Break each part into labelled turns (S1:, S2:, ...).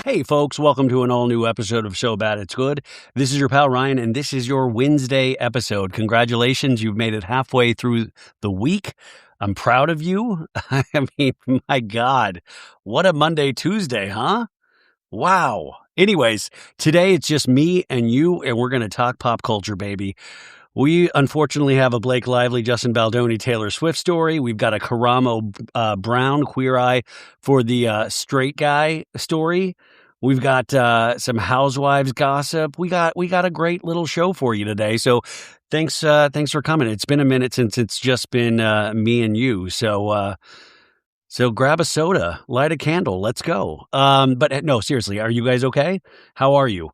S1: Hey, folks, welcome to an all-new episode of So Bad It's Good. This is your pal Ryan, and this is your Wednesday episode. Congratulations, you've made it halfway through the week. I'm proud of you. I mean, my God, what a Monday, Tuesday, huh? Wow. Anyways, today it's just me and you, and we're going to talk pop culture, baby. We unfortunately have a Blake Lively, Justin Baldoni, Taylor Swift story. We've got a Karamo Brown Queer Eye for the straight guy story. We've got some Housewives gossip. We got a great little show for you today. So thanks for coming. It's been a minute since it's just been me and you. So grab a soda, light a candle. Let's go. But no, seriously, are you guys okay? How are you?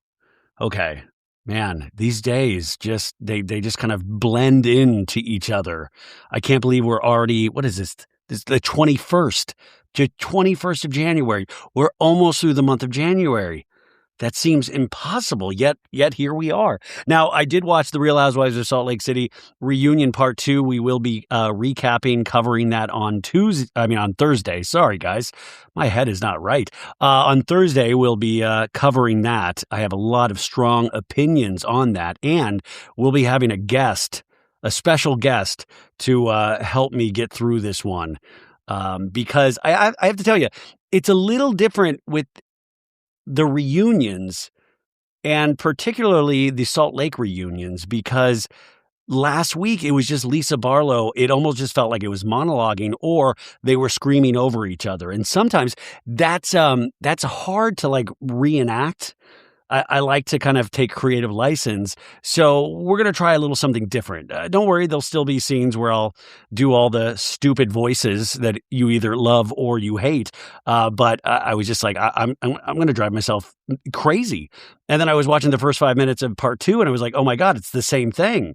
S1: Okay. Man, these days they just kind of blend into each other. I can't believe we're already, what is this? This is the 21st. 21st of January. We're almost through the month of January. That seems impossible, yet here we are. Now, I did watch The Real Housewives of Salt Lake City reunion part 2. We will be covering that on Thursday. Sorry, guys. My head is not right. On Thursday, we'll be covering that. I have a lot of strong opinions on that, and we'll be having a special guest to help me get through this one. Because I have to tell you, it's a little different with the reunions, and particularly the Salt Lake reunions, because last week it was just Lisa Barlow. It almost just felt like it was monologuing, or they were screaming over each other. And sometimes that's hard to like reenact. I like to kind of take creative license. So we're going to try a little something different. Don't worry, there'll still be scenes where I'll do all the stupid voices that you either love or you hate. But I was just like, I'm going to drive myself crazy. And then I was watching the first 5 minutes of part 2 and I was like, oh my God, it's the same thing.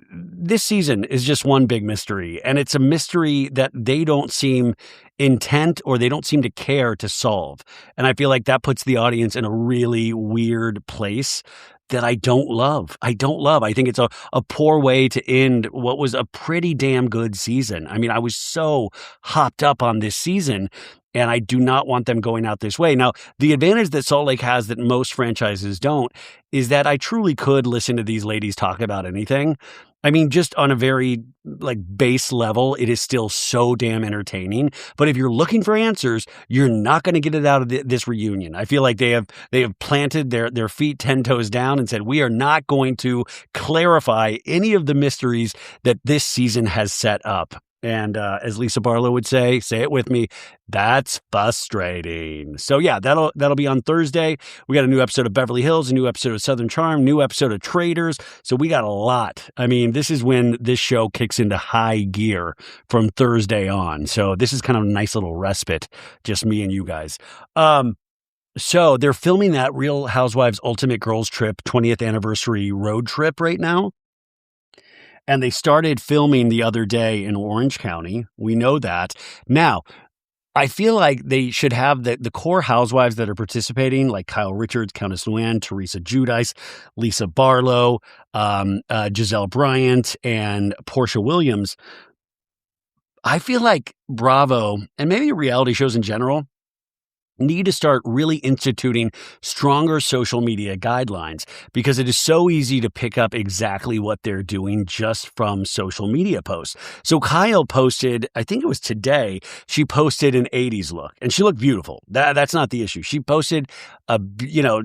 S1: This season is just one big mystery, and it's a mystery that they don't seem intent or they don't seem to care to solve. And I feel like that puts the audience in a really weird place that I don't love. I think it's a poor way to end what was a pretty damn good season. I mean, I was so hopped up on this season, and I do not want them going out this way. Now, the advantage that Salt Lake has that most franchises don't is that I truly could listen to these ladies talk about anything. I mean, just on a very like base level, it is still so damn entertaining. But if you're looking for answers, you're not going to get it out of this reunion. I feel like they have planted their feet 10 toes down and said, we are not going to clarify any of the mysteries that this season has set up. And as Lisa Barlow would say it with me, that's frustrating. So yeah, that'll be on Thursday. We got a new episode of Beverly Hills, a new episode of Southern Charm, new episode of Traitors. So we got a lot. I mean, this is when this show kicks into high gear from Thursday on. So this is kind of a nice little respite, just me and you guys. So they're filming that Real Housewives Ultimate Girls Trip 20th anniversary road trip right now. And they started filming the other day in Orange County. We know that. Now, I feel like they should have the core housewives that are participating, like Kyle Richards, Countess Luann, Teresa Giudice, Lisa Barlow, Giselle Bryant, and Portia Williams. I feel like Bravo, and maybe reality shows in general, need to start really instituting stronger social media guidelines, because it is so easy to pick up exactly what they're doing just from social media posts. So Kyle posted, I think it was today, she posted an 80s look and she looked beautiful. That's not the issue. She posted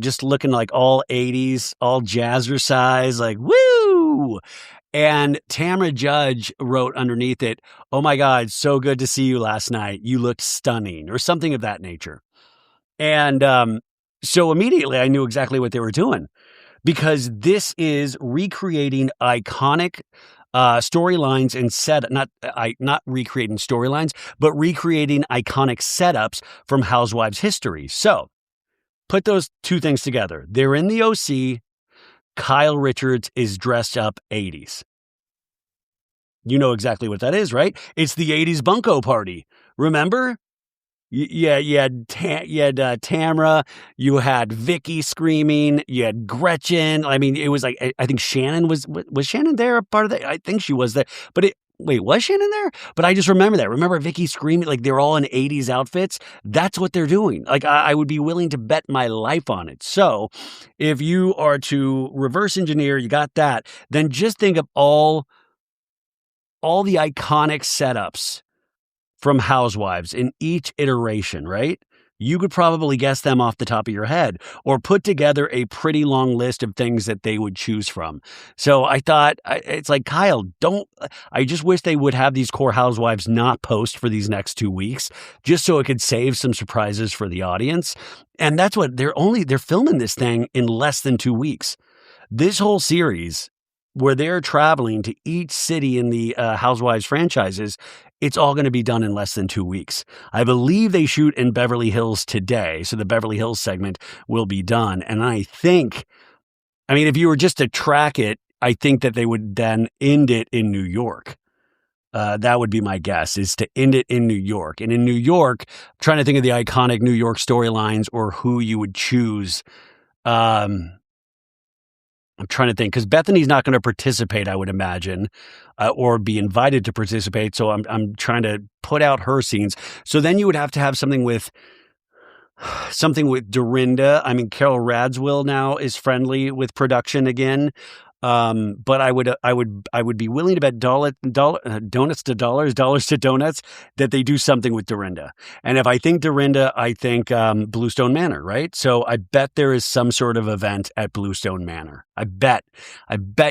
S1: just looking like all 80s, all jazzercise, like woo. And Tamra Judge wrote underneath it, oh my God, so good to see you last night. You looked stunning, or something of that nature. And so immediately I knew exactly what they were doing, because this is recreating iconic storylines and not recreating storylines, but recreating iconic setups from Housewives history. So put those two things together. They're in the OC. Kyle Richards is dressed up 80s. You know exactly what that is, right? It's the 80s bunko party. Remember? Yeah, you had Tamra, you had Vicky screaming, you had Gretchen. I mean, it was like, I think Shannon was Shannon there a part of that? I think she was there. But wait, was Shannon there? But I just remember that. Remember Vicky screaming like they're all in 80s outfits? That's what they're doing. Like I would be willing to bet my life on it. So if you are to reverse engineer, you got that, then just think of all the iconic setups from Housewives in each iteration, right? You could probably guess them off the top of your head or put together a pretty long list of things that they would choose from. So I thought, it's like, Kyle, I just wish they would have these core Housewives not post for these next 2 weeks, just so it could save some surprises for the audience. And that's what they're filming this thing in less than 2 weeks. This whole series, where they're traveling to each city in the Housewives franchises, it's all going to be done in less than 2 weeks. I believe they shoot in Beverly Hills today, so the Beverly Hills segment will be done. And if you were just to track it, I think that they would then end it in New York. That would be my guess, is to end it in New York. And in New York, I'm trying to think of the iconic New York storylines or who you would choose. I'm trying to think, because Bethany's not going to participate, I would imagine, or be invited to participate. So I'm trying to put out her scenes. So then you would have to have something with Dorinda. I mean, Carol Radziwill now is friendly with production again. But I would be willing to bet donuts to donuts that they do something with Dorinda. And if I think Dorinda, I think Bluestone Manor, right? So I bet there is some sort of event at Bluestone Manor. I bet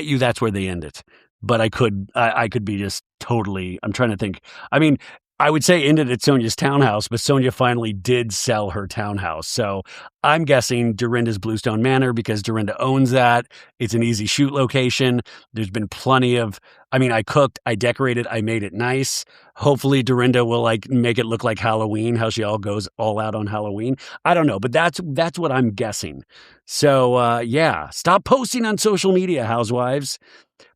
S1: you that's where they end it. But I could be just totally. I'm trying to think. I mean, I would say ended at Sonia's townhouse, but Sonia finally did sell her townhouse. So I'm guessing Dorinda's Bluestone Manor because Dorinda owns that. It's an easy shoot location. There's been plenty of, I cooked, I decorated, I made it nice. Hopefully Dorinda will make it look like Halloween, how she all goes all out on Halloween. I don't know, but that's what I'm guessing. So yeah, stop posting on social media, Housewives.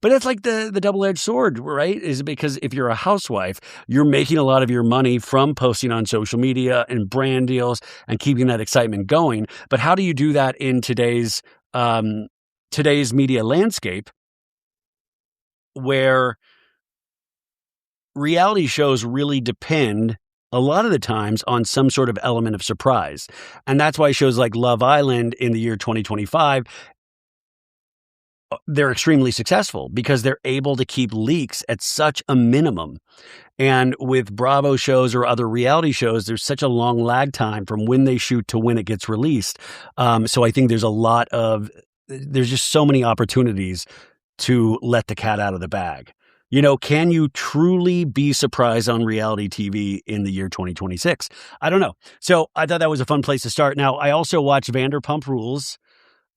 S1: But it's like the double-edged sword, right? Is because if you're a housewife, you're making a lot of your money from posting on social media and brand deals and keeping that excitement going. But how do you do that in today's media landscape, where reality shows really depend a lot of the times on some sort of element of surprise? And that's why shows like Love Island in the year 2025, they're extremely successful because they're able to keep leaks at such a minimum. And with Bravo shows or other reality shows, there's such a long lag time from when they shoot to when it gets released. So I think there's just so many opportunities to let the cat out of the bag. Can you truly be surprised on reality TV in the year 2026? I don't know. So I thought that was a fun place to start. Now, I also watched Vanderpump Rules.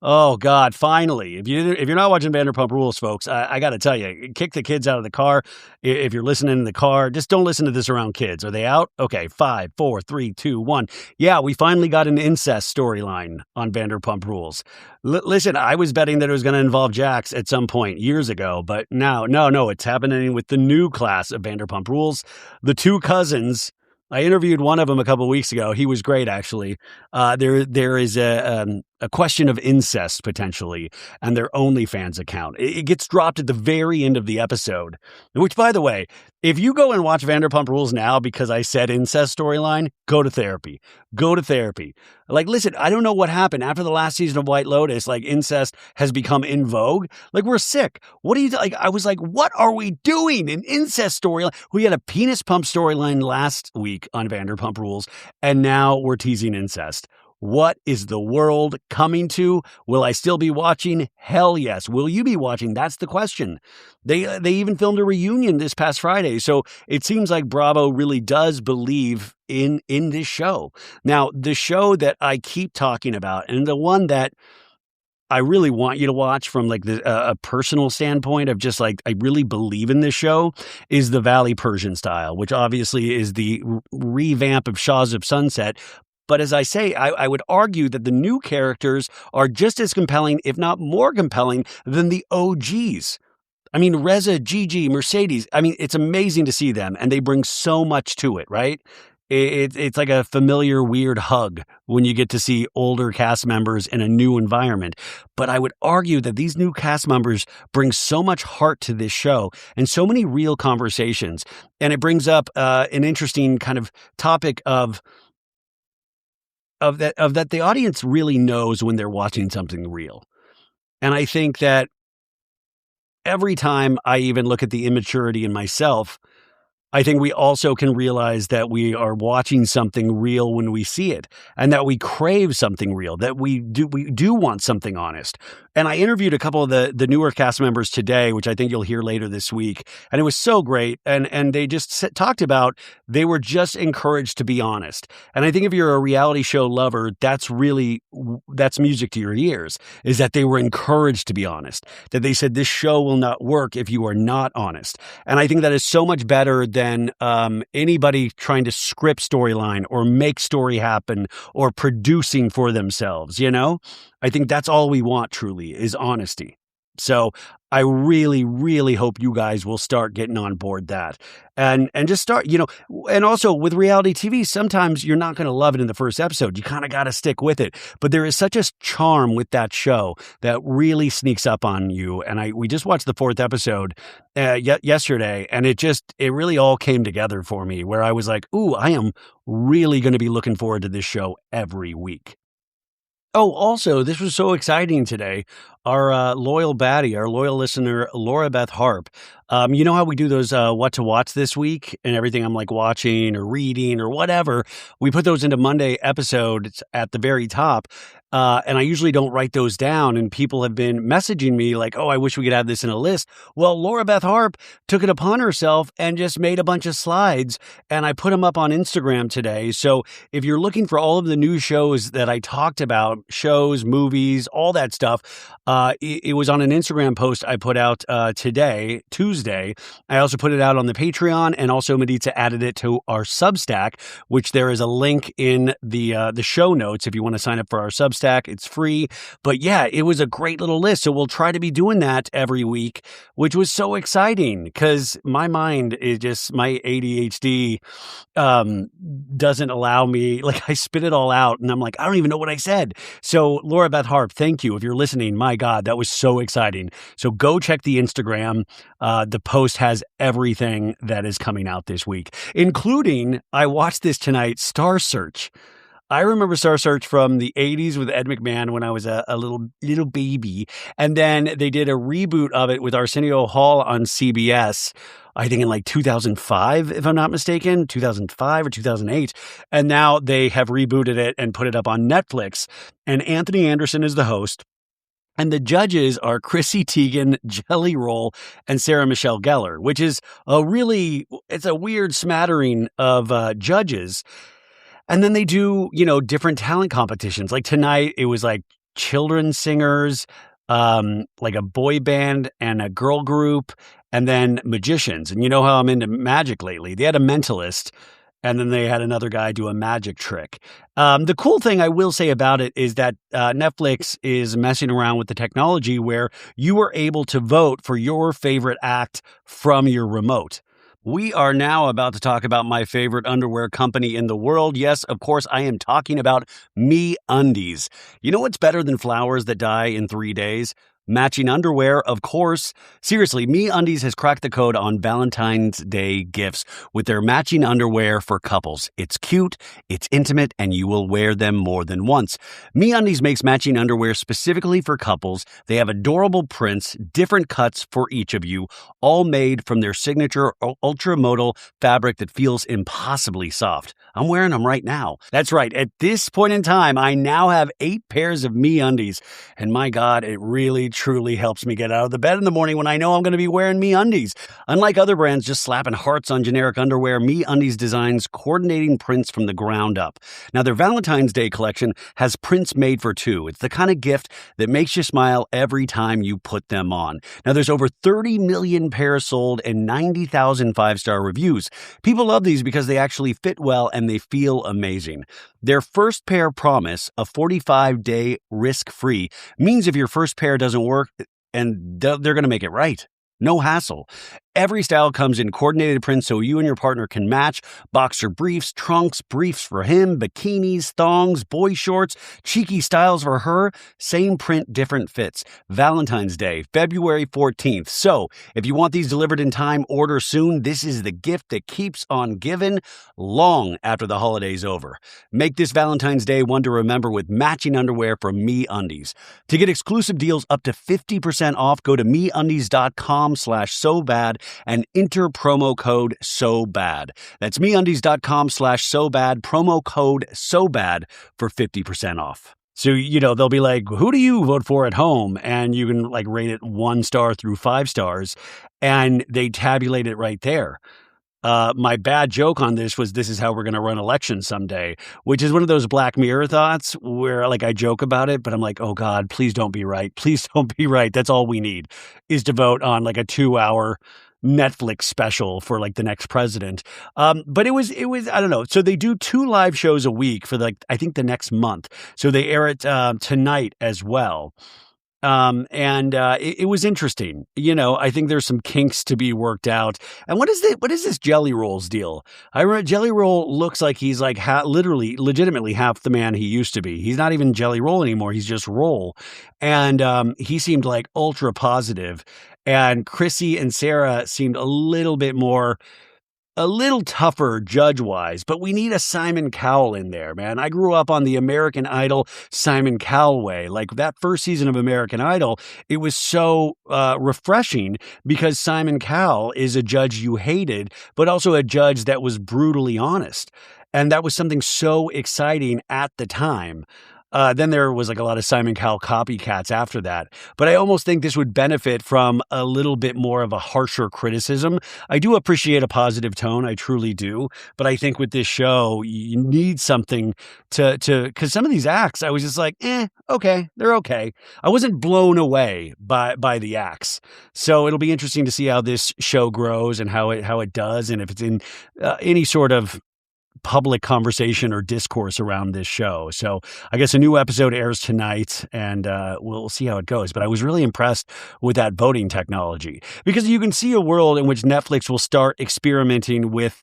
S1: Oh God! Finally, if you're not watching Vanderpump Rules, folks, I got to tell you, kick the kids out of the car. If you're listening in the car, just don't listen to this around kids. Are they out? Okay, 5, 4, 3, 2, 1. Yeah, we finally got an incest storyline on Vanderpump Rules. Listen, I was betting that it was going to involve Jax at some point years ago, but now, no, it's happening with the new class of Vanderpump Rules. The two cousins. I interviewed one of them a couple of weeks ago. He was great, actually. There is a question of incest, potentially, and their OnlyFans account. It gets dropped at the very end of the episode, which, by the way, if you go and watch Vanderpump Rules now because I said incest storyline, go to therapy. Go to therapy. Listen, I don't know what happened after the last season of White Lotus. Incest has become in vogue. We're sick. What do you I was like, what are we doing? An incest storyline. We had a penis pump storyline last week on Vanderpump Rules, and now we're teasing incest. What is the world coming to? Will I still be watching? Hell yes. Will you be watching? That's the question. They even filmed a reunion this past Friday. So it seems like Bravo really does believe in this show. Now, the show that I keep talking about, and the one that I really want you to watch from a personal standpoint of just I really believe in this show, is the Valley Persian Style, which obviously is the revamp of Shaws of Sunset. But as I say, I would argue that the new characters are just as compelling, if not more compelling, than the OGs. Reza, Gigi, Mercedes. It's amazing to see them, and they bring so much to it, right? it's like a familiar weird hug when you get to see older cast members in a new environment. But I would argue that these new cast members bring so much heart to this show and so many real conversations. And it brings up an interesting kind of topic of that the audience really knows when they're watching something real. And I think that every time I even look at the immaturity in myself, I think we also can realize that we are watching something real when we see it, and that we crave something real, that we do want something honest. And I interviewed a couple of the newer cast members today, which I think you'll hear later this week, and it was so great. And they just talked about they were just encouraged to be honest. And I think if you're a reality show lover, that's music to your ears, is that they were encouraged to be honest, that they said this show will not work if you are not honest. And I think that is so much better than anybody trying to script storyline or make story happen or producing for themselves, you know? I think that's all we want truly is honesty. So I really, really hope you guys will start getting on board that and just start, and also with reality TV, sometimes you're not going to love it in the first episode. You kind of got to stick with it. But there is such a charm with that show that really sneaks up on you. And we just watched the 4th episode yesterday, and it really all came together for me where I was like, ooh, I am really going to be looking forward to this show every week. Oh, also, this was so exciting today. Our loyal baddie, our loyal listener, Laura Beth Harp. You know how we do those what to watch this week and everything I'm like watching or reading or whatever? We put those into Monday episodes at the very top. And I usually don't write those down. And people have been messaging me like, oh, I wish we could have this in a list. Well, Laura Beth Harp took it upon herself and just made a bunch of slides. And I put them up on Instagram today. So if you're looking for all of the new shows that I talked about, shows, movies, all that stuff, it was on an Instagram post I put out today, Tuesday. I also put it out on the Patreon, and also Maritza added it to our Substack, which there is a link in the show notes if you want to sign up for our Substack. It's free. But yeah, it was a great little list. So we'll try to be doing that every week, which was so exciting because my mind is just, my ADHD doesn't allow me, like I spit it all out and I'm like, I don't even know what I said. So Laura Beth Harp, thank you. If you're listening, my God, that was so exciting. So go check the Instagram. The post has everything that is coming out this week, including, I watched this tonight, Star Search. I remember Star Search from the 80s with Ed McMahon when I was a little baby. And then they did a reboot of it with Arsenio Hall on CBS, I think in like 2005, if I'm not mistaken, 2005 or 2008. And now they have rebooted it and put it up on Netflix. And Anthony Anderson is the host. And the judges are Chrissy Teigen, Jelly Roll, and Sarah Michelle Gellar, which is it's a weird smattering of judges. And then they do, different talent competitions. Like tonight, it was like children's singers, like a boy band and a girl group, and then magicians. And you know how I'm into magic lately. They had a mentalist, and then they had another guy do a magic trick. The cool thing I will say about it is that Netflix is messing around with the technology where you are able to vote for your favorite act from your remote. We are now about to talk about my favorite underwear company in the world. Yes, of course, I am talking about MeUndies. You know what's better than flowers that die in 3 days? Matching underwear, of course. Seriously, MeUndies has cracked the code on Valentine's Day gifts with their matching underwear for couples. It's cute, it's intimate, and you will wear them more than once. MeUndies makes matching underwear specifically for couples. They have adorable prints, different cuts for each of you, all made from their signature ultra-modal fabric that feels impossibly soft. I'm wearing them right now. That's right. At this point in time, I now have 8 pairs of MeUndies. And my God, it really, truly helps me get out of the bed in the morning when I know I'm going to be wearing MeUndies. Unlike other brands just slapping hearts on generic underwear, MeUndies designs coordinating prints from the ground up. Now, their Valentine's Day collection has prints made for two. It's the kind of gift that makes you smile every time you put them on. Now, there's over 30 million pairs sold and 90,000 5-star reviews. People love these because they actually fit well and they feel amazing. Their first pair promise, a 45-day risk-free, means if your first pair doesn't work, and they're going to make it right. No hassle. Every style comes in coordinated prints so you and your partner can match. Boxer briefs, trunks, briefs for him, bikinis, thongs, boy shorts, cheeky styles for her. Same print, different fits. Valentine's Day, February 14th. So if you want these delivered in time, order soon. This is the gift that keeps on giving long after the holiday's over. Make this Valentine's Day one to remember with matching underwear from MeUndies. To get exclusive deals up to 50% off, go to MeUndies.com/SoBad and enter promo code SOBAD. That's MeUndies.com/SoBad, promo code SOBAD for 50% off. So, they'll be like, who do you vote for at home? And you can rate it 1 star through 5 stars, and they tabulate it right there. My bad joke on this is how we're going to run elections someday, which is one of those Black Mirror thoughts where I joke about it, but I'm like, oh God, please don't be right. Please don't be right. That's all we need is to vote on a 2-hour Netflix special for the next president. But it was, I don't know. So they do 2 live shows a week for I think the next month. So they air it tonight as well. It was interesting. I think there's some kinks to be worked out. And what is this Jelly Rolls deal? I remember Jelly Roll looks like he's legitimately half the man he used to be. He's not even Jelly Roll anymore. He's just Roll. And he seemed ultra positive. And Chrissy and Sarah seemed a little tougher judge-wise, but we need a Simon Cowell in there, man. I grew up on the American Idol Simon Cowell way. That first season of American Idol, it was so refreshing because Simon Cowell is a judge you hated, but also a judge that was brutally honest. And that was something so exciting at the time. Then there was a lot of Simon Cowell copycats after that. But I almost think this would benefit from a little bit more of a harsher criticism. I do appreciate a positive tone. I truly do. But I think with this show, you need something because some of these acts, I was just okay, they're okay. I wasn't blown away by the acts. So it'll be interesting to see how this show grows and how it does, and if it's in any sort of public conversation or discourse around this show. So I guess a new episode airs tonight, and we'll see how it goes. But I was really impressed with that voting technology because you can see a world in which Netflix will start experimenting with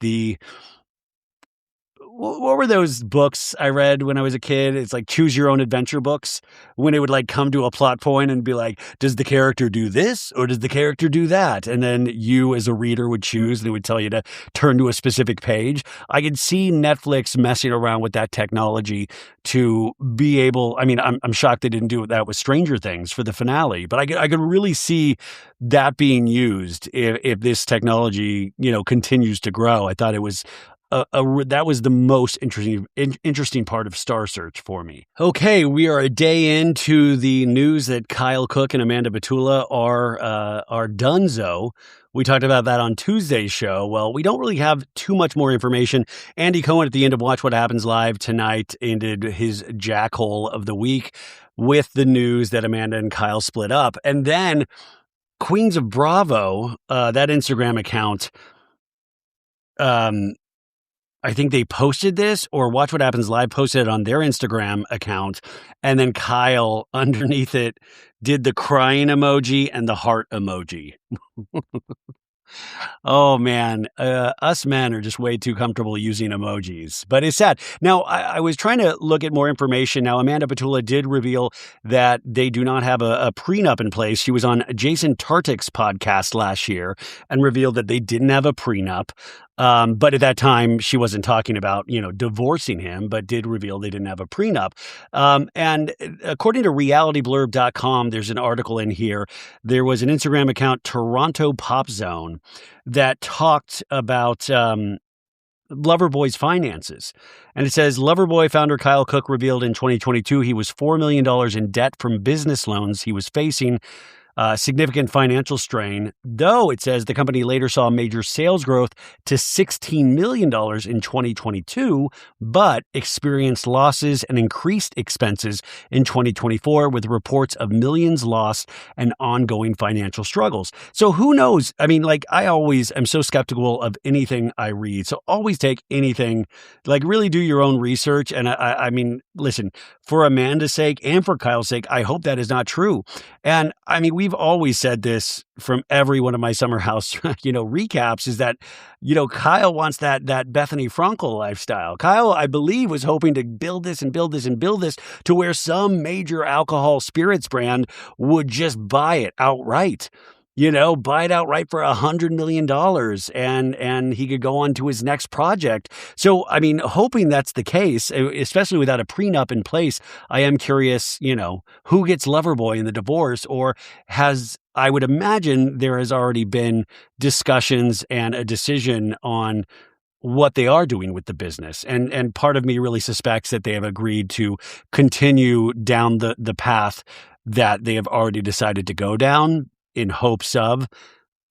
S1: what were those books I read when I was a kid? It's choose your own adventure books, when it would come to a plot point and be does the character do this or does the character do that? And then you as a reader would choose, and it would tell you to turn to a specific page. I could see Netflix messing around with that technology to be able, I'm shocked they didn't do that with Stranger Things for the finale, but I could really see that being used if this technology, continues to grow. I thought it was that was the most interesting part of Star Search for me. Okay, we are a day into the news that Kyle Cook and Amanda Batula are donezo. We talked about that on Tuesday's show. Well, we don't really have too much more information. Andy Cohen at the end of Watch What Happens Live tonight ended his jackhole of the week with the news that Amanda and Kyle split up. And then Queens of Bravo, that Instagram account, I think they posted this, or Watch What Happens Live posted it on their Instagram account, and then Kyle underneath it did the crying emoji and the heart emoji. Oh man, us men are just way too comfortable using emojis, but it's sad. Now, I was trying to look at more information. Now, Amanda Batula did reveal that they do not have a prenup in place. She was on Jason Tartick's podcast last year and revealed that they didn't have a prenup. But at that time, she wasn't talking about, divorcing him, but did reveal they didn't have a prenup. And according to realityblurb.com, there's an article in here. There was an Instagram account, Toronto Pop Zone, that talked about Loverboy's finances. And it says, Loverboy founder Kyle Cook revealed in 2022 he was $4 million in debt from business loans he was facing. Significant financial strain, though it says the company later saw major sales growth to $16 million in 2022, but experienced losses and increased expenses in 2024 with reports of millions lost and ongoing financial struggles. So who knows? I always am so skeptical of anything I read. So always take anything, really do your own research. And listen, for Amanda's sake and for Kyle's sake, I hope that is not true. And we we've always said this from every one of my summer house, recaps is that, Kyle wants that Bethany Frankel lifestyle. Kyle, I believe, was hoping to build this and build this and build this to where some major alcohol spirits brand would just buy it outright. Buy it outright for $100 million and he could go on to his next project. So, I mean, hoping that's the case, especially without a prenup in place, I am curious, who gets Loverboy in the divorce, or I would imagine there has already been discussions and a decision on what they are doing with the business. And part of me really suspects that they have agreed to continue down the path that they have already decided to go down, in hopes of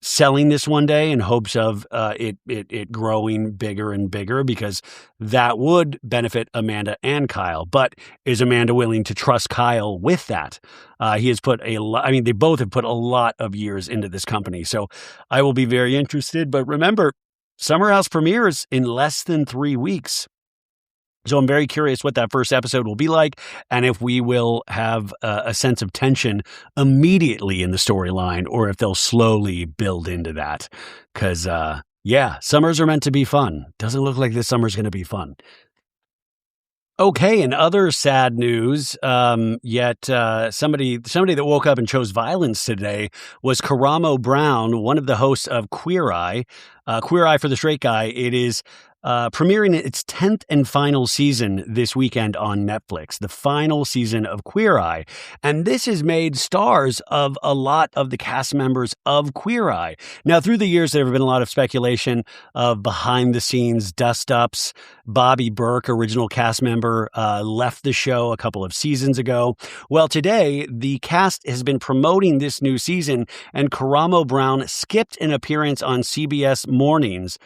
S1: selling this one day, in hopes of it growing bigger and bigger, because that would benefit Amanda and Kyle. But is Amanda willing to trust Kyle with that? He has put they both have put a lot of years into this company. So I will be very interested. But remember, Summer House premieres in less than 3 weeks. So I'm very curious what that first episode will be like, and if we will have a sense of tension immediately in the storyline, or if they'll slowly build into that. Because, summers are meant to be fun. Doesn't look like this summer's going to be fun. Okay, in other sad news, somebody that woke up and chose violence today was Karamo Brown, one of the hosts of Queer Eye. Queer Eye for the Straight Guy. It is premiering its 10th and final season this weekend on Netflix, the final season of Queer Eye. And this has made stars of a lot of the cast members of Queer Eye. Now, through the years, there have been a lot of speculation of behind-the-scenes dust-ups. Bobby Burke, original cast member, left the show a couple of seasons ago. Well, today, the cast has been promoting this new season, and Karamo Brown skipped an appearance on CBS Mornings.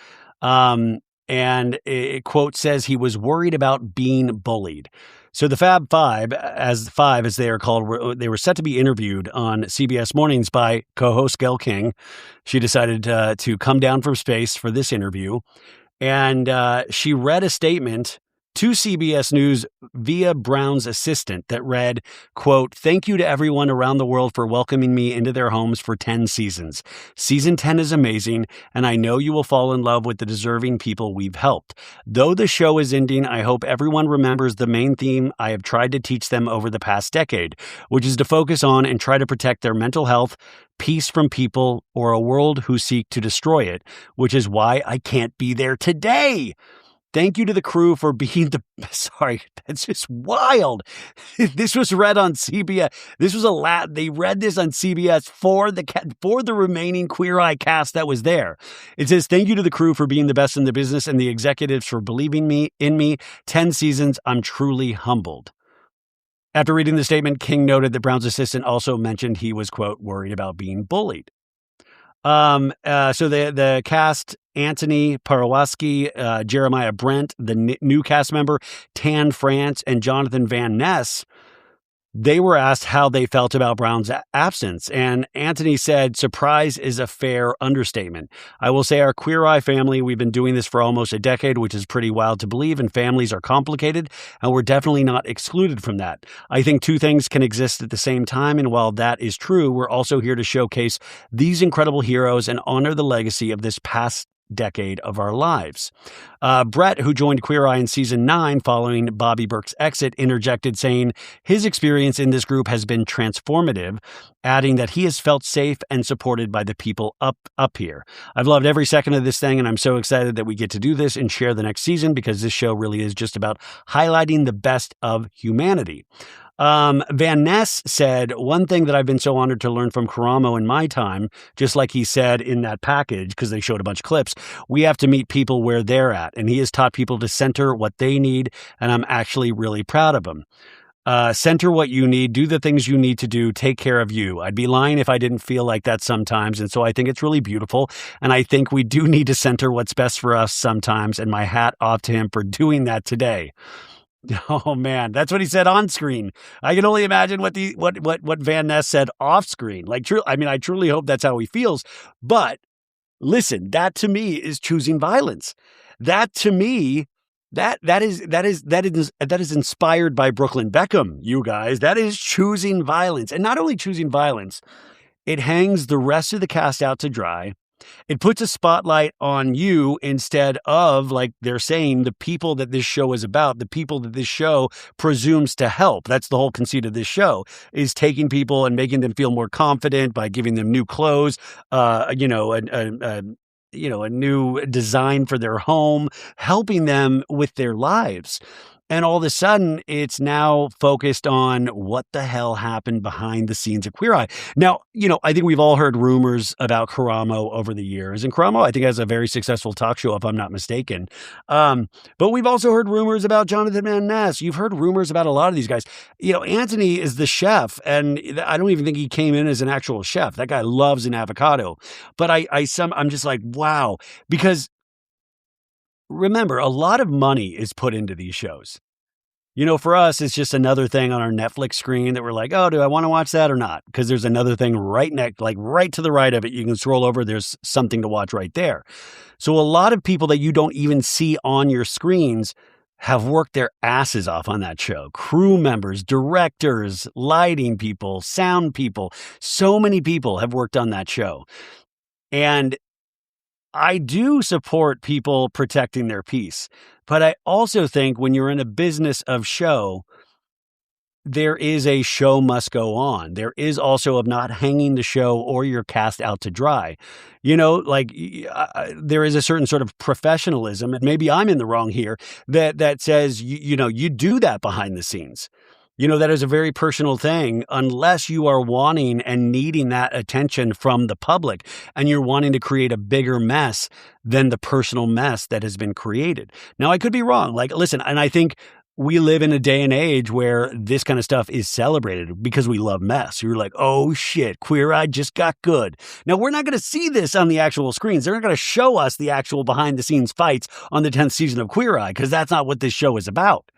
S1: And it, quote, says he was worried about being bullied. So the Fab Five, as they are called, they were set to be interviewed on CBS Mornings by co-host Gayle King. She decided to come down from space for this interview. And she read a statement to CBS News via Brown's assistant that read, quote, "Thank you to everyone around the world for welcoming me into their homes for 10 seasons. Season 10 is amazing, and I know you will fall in love with the deserving people we've helped. Though the show is ending, I hope everyone remembers the main theme I have tried to teach them over the past decade, which is to focus on and try to protect their mental health, peace from people, or a world who seek to destroy it, which is why I can't be there today. Thank you to the crew for being sorry, that's just wild. This was read on CBS. They read this on CBS for the remaining Queer Eye cast that was there. It says, thank you to the crew for being the best in the business and the executives for believing in me. 10 seasons, I'm truly humbled. After reading the statement, King noted that Brown's assistant also mentioned he was, quote, worried about being bullied. So the cast, Anthony Parawaski, Jeremiah Brent, the new cast member, Tan France, and Jonathan Van Ness, they were asked how they felt about Brown's absence. And Anthony said, surprise is a fair understatement. I will say our Queer Eye family, we've been doing this for almost a decade, which is pretty wild to believe, and families are complicated, and we're definitely not excluded from that. I think two things can exist at the same time, and while that is true, we're also here to showcase these incredible heroes and honor the legacy of this past decade of our lives. Brett, who joined Queer Eye in season 9 following Bobby Burke's exit, interjected saying his experience in this group has been transformative, adding that he has felt safe and supported by the people up here. I've loved every second of this thing, and I'm so excited that we get to do this and share the next season, because this show really is just about highlighting the best of humanity. Van Ness said, one thing that I've been so honored to learn from Karamo in my time, just like he said in that package, because they showed a bunch of clips, we have to meet people where they're at. And he has taught people to center what they need. And I'm actually really proud of him. Center what you need, do the things you need to do, take care of you. I'd be lying if I didn't feel like that sometimes. And so I think it's really beautiful. And I think we do need to center what's best for us sometimes. And my hat off to him for doing that today. Oh man, that's what he said on screen. I can only imagine what Van Ness said off screen. I truly hope that's how he feels. But listen, that to me is choosing violence. That to me, that is inspired by Brooklyn Beckham. You guys, that is choosing violence, and not only choosing violence. it hangs the rest of the cast out to dry. It puts a spotlight on you instead of, like they're saying, the people that this show is about, the people that this show presumes to help. That's the whole conceit of this show, is taking people and making them feel more confident by giving them new clothes, a new design for their home, helping them with their lives. And all of a sudden, it's now focused on what the hell happened behind the scenes of Queer Eye. Now, I think we've all heard rumors about Karamo over the years. And Karamo, I think, has a very successful talk show, if I'm not mistaken. But we've also heard rumors about Jonathan Van Ness. You've heard rumors about a lot of these guys. Anthony is the chef, and I don't even think he came in as an actual chef. That guy loves an avocado. But I'm just like, wow, because remember, a lot of money is put into these shows. For us, it's just another thing on our Netflix screen that we're like, oh, do I want to watch that or not? Because there's another thing right to the right of it. You can scroll over. There's something to watch right there. So a lot of people that you don't even see on your screens have worked their asses off on that show. Crew members, directors, lighting people, sound people. So many people have worked on that show. And I do support people protecting their peace, but I also think when you're in a business of show, there is a show must go on. There is also of not hanging the show or your cast out to dry. There is a certain sort of professionalism, and maybe I'm in the wrong here, that says, you do that behind the scenes. That is a very personal thing unless you are wanting and needing that attention from the public and you're wanting to create a bigger mess than the personal mess that has been created. Now, I could be wrong. Listen, and I think we live in a day and age where this kind of stuff is celebrated because we love mess. You're like, oh shit, Queer Eye just got good. Now, we're not going to see this on the actual screens. They're not going to show us the actual behind the scenes fights on the 10th season of Queer Eye because that's not what this show is about.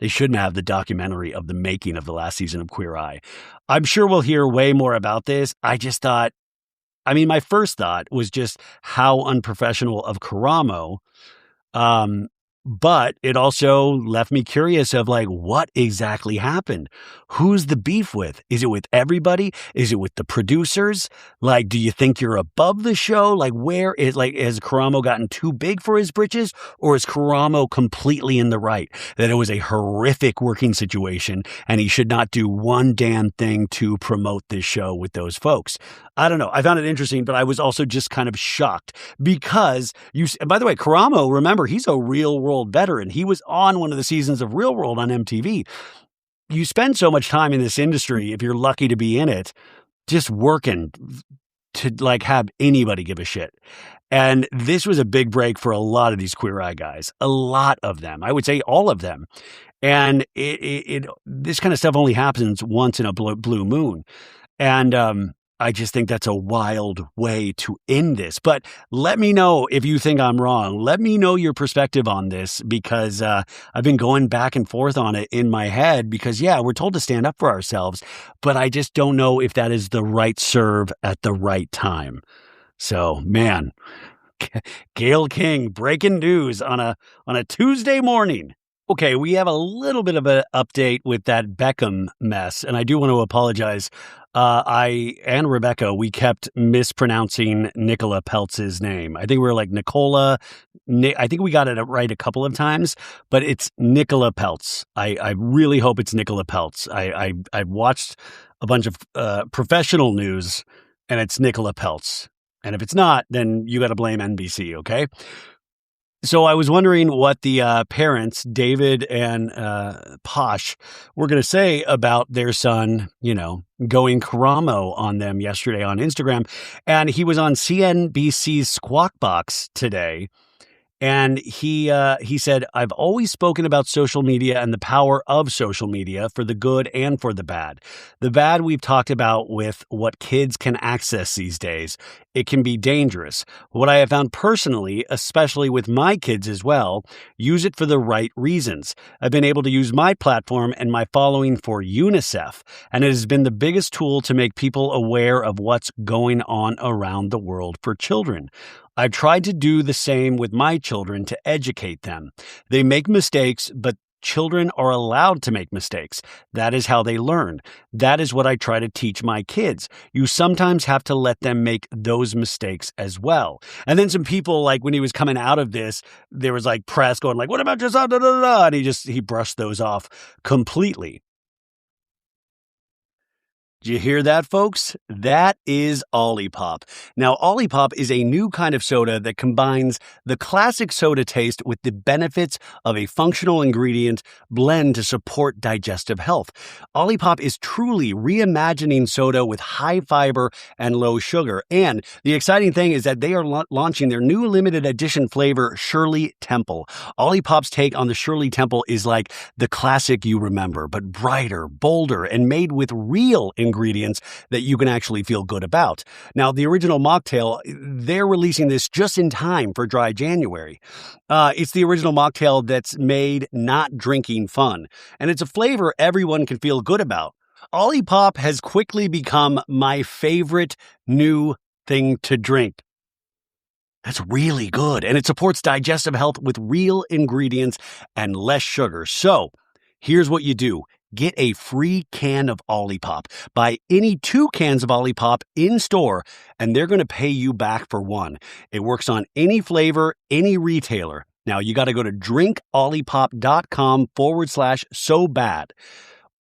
S1: They shouldn't have the documentary of the making of the last season of Queer Eye. I'm sure we'll hear way more about this. I just thought, my first thought was just how unprofessional of Karamo. But it also left me curious of what exactly happened? Who's the beef with? Is it with everybody? Is it with the producers? Do you think you're above the show? Has Karamo gotten too big for his britches? Or is Karamo completely in the right? That it was a horrific working situation and he should not do one damn thing to promote this show with those folks. I don't know. I found it interesting, but I was also just kind of shocked because by the way, Karamo, remember, he's a Real World veteran. He was on one of the seasons of Real World on MTV. You spend so much time in this industry, if you're lucky to be in it, just working to have anybody give a shit. And this was a big break for a lot of these Queer Eye guys, a lot of them. I would say all of them. And this kind of stuff only happens once in a blue moon. And I just think that's a wild way to end this. But let me know if you think I'm wrong. Let me know your perspective on this because I've been going back and forth on it in my head because, yeah, we're told to stand up for ourselves, but I just don't know if that is the right serve at the right time. So, man, Gayle King breaking news on a Tuesday morning. Okay, we have a little bit of an update with that Beckham mess, and I do want to apologize. I and Rebecca, we kept mispronouncing Nicola Peltz's name. I think we were like Nicola. I think we got it right a couple of times, but it's Nicola Peltz. I really hope it's Nicola Peltz. I've watched a bunch of professional news, and it's Nicola Peltz. And if it's not, then you got to blame NBC, okay? So I was wondering what the parents, David and Posh, were going to say about their son, going Karamo on them yesterday on Instagram. And he was on CNBC's Squawk Box today. And he said, I've always spoken about social media and the power of social media for the good and for the bad. The bad we've talked about with what kids can access these days. It can be dangerous. What I have found personally, especially with my kids as well, use it for the right reasons. I've been able to use my platform and my following for UNICEF, and it has been the biggest tool to make people aware of what's going on around the world for children. I've tried to do the same with my children to educate them. They make mistakes, but children are allowed to make mistakes. That is how they learn. That is what I try to teach my kids. You sometimes have to let them make those mistakes as well. And then some people, like when he was coming out of this, there was like press going like, what about just, da, da, da, da, and he brushed those off completely. Did you hear that, folks? That is Lollipop. Now, Lollipop is a new kind of soda that combines the classic soda taste with the benefits of a functional ingredient blend to support digestive health. Lollipop is truly reimagining soda with high fiber and low sugar. And the exciting thing is that they are launching their new limited edition flavor, Shirley Temple. Lollipop's take on the Shirley Temple is like the classic you remember, but brighter, bolder, and made with real ingredients that you can actually feel good about. Now, the original mocktail, they're releasing this just in time for Dry January. It's the original mocktail that's made not drinking fun, and it's a flavor everyone can feel good about. Lollipop has quickly become my favorite new thing to drink. That's really good, and it supports digestive health with real ingredients and less sugar. So, here's what you do. Get a free can of Lollipop. Buy any 2 cans of Lollipop in store, and they're going to pay you back for one. It works on any flavor, any retailer. Now, you got to go to drinklollipop.com/so bad.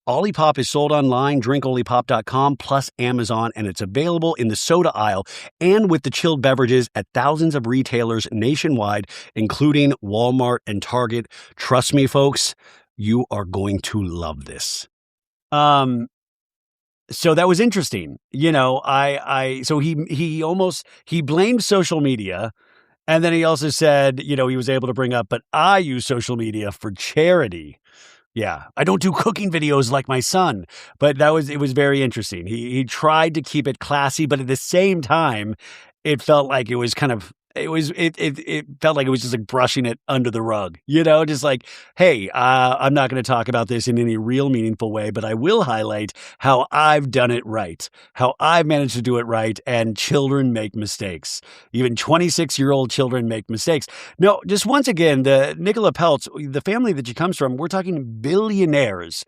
S1: Lollipop is sold online, drinklollipop.com plus Amazon, and it's available in the soda aisle and with the chilled beverages at thousands of retailers nationwide, including Walmart and Target. Trust me, folks, you are going to love this. So that was interesting. You know, so he blamed social media, and then he also said, you know, he was able to bring up, but I use social media for charity. Yeah, I don't do cooking videos like my son, but it was very interesting. He tried to keep it classy, but at the same time, it felt like it was kind of it felt like it was just like brushing it under the rug, you know, just like, hey, I'm not going to talk about this in any real meaningful way, but I will highlight how I've done it right, how I've managed to do it right, and children make mistakes. Even 26-year-old children make mistakes. No, just once again, the Nicola Peltz, the family that she comes from, we're talking billionaires.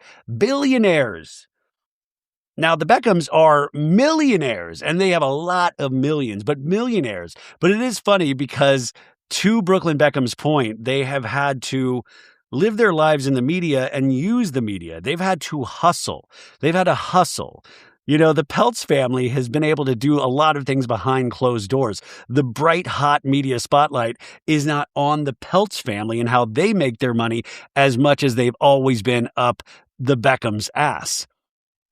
S1: Now, the Beckhams are millionaires, and they have a lot of millions, but millionaires. But it is funny because, to Brooklyn Beckham's point, they have had to live their lives in the media and use the media. They've had to hustle. They've had to hustle. You know, the Peltz family has been able to do a lot of things behind closed doors. The bright, hot media spotlight is not on the Peltz family and how they make their money as much as they've always been up the Beckham's ass.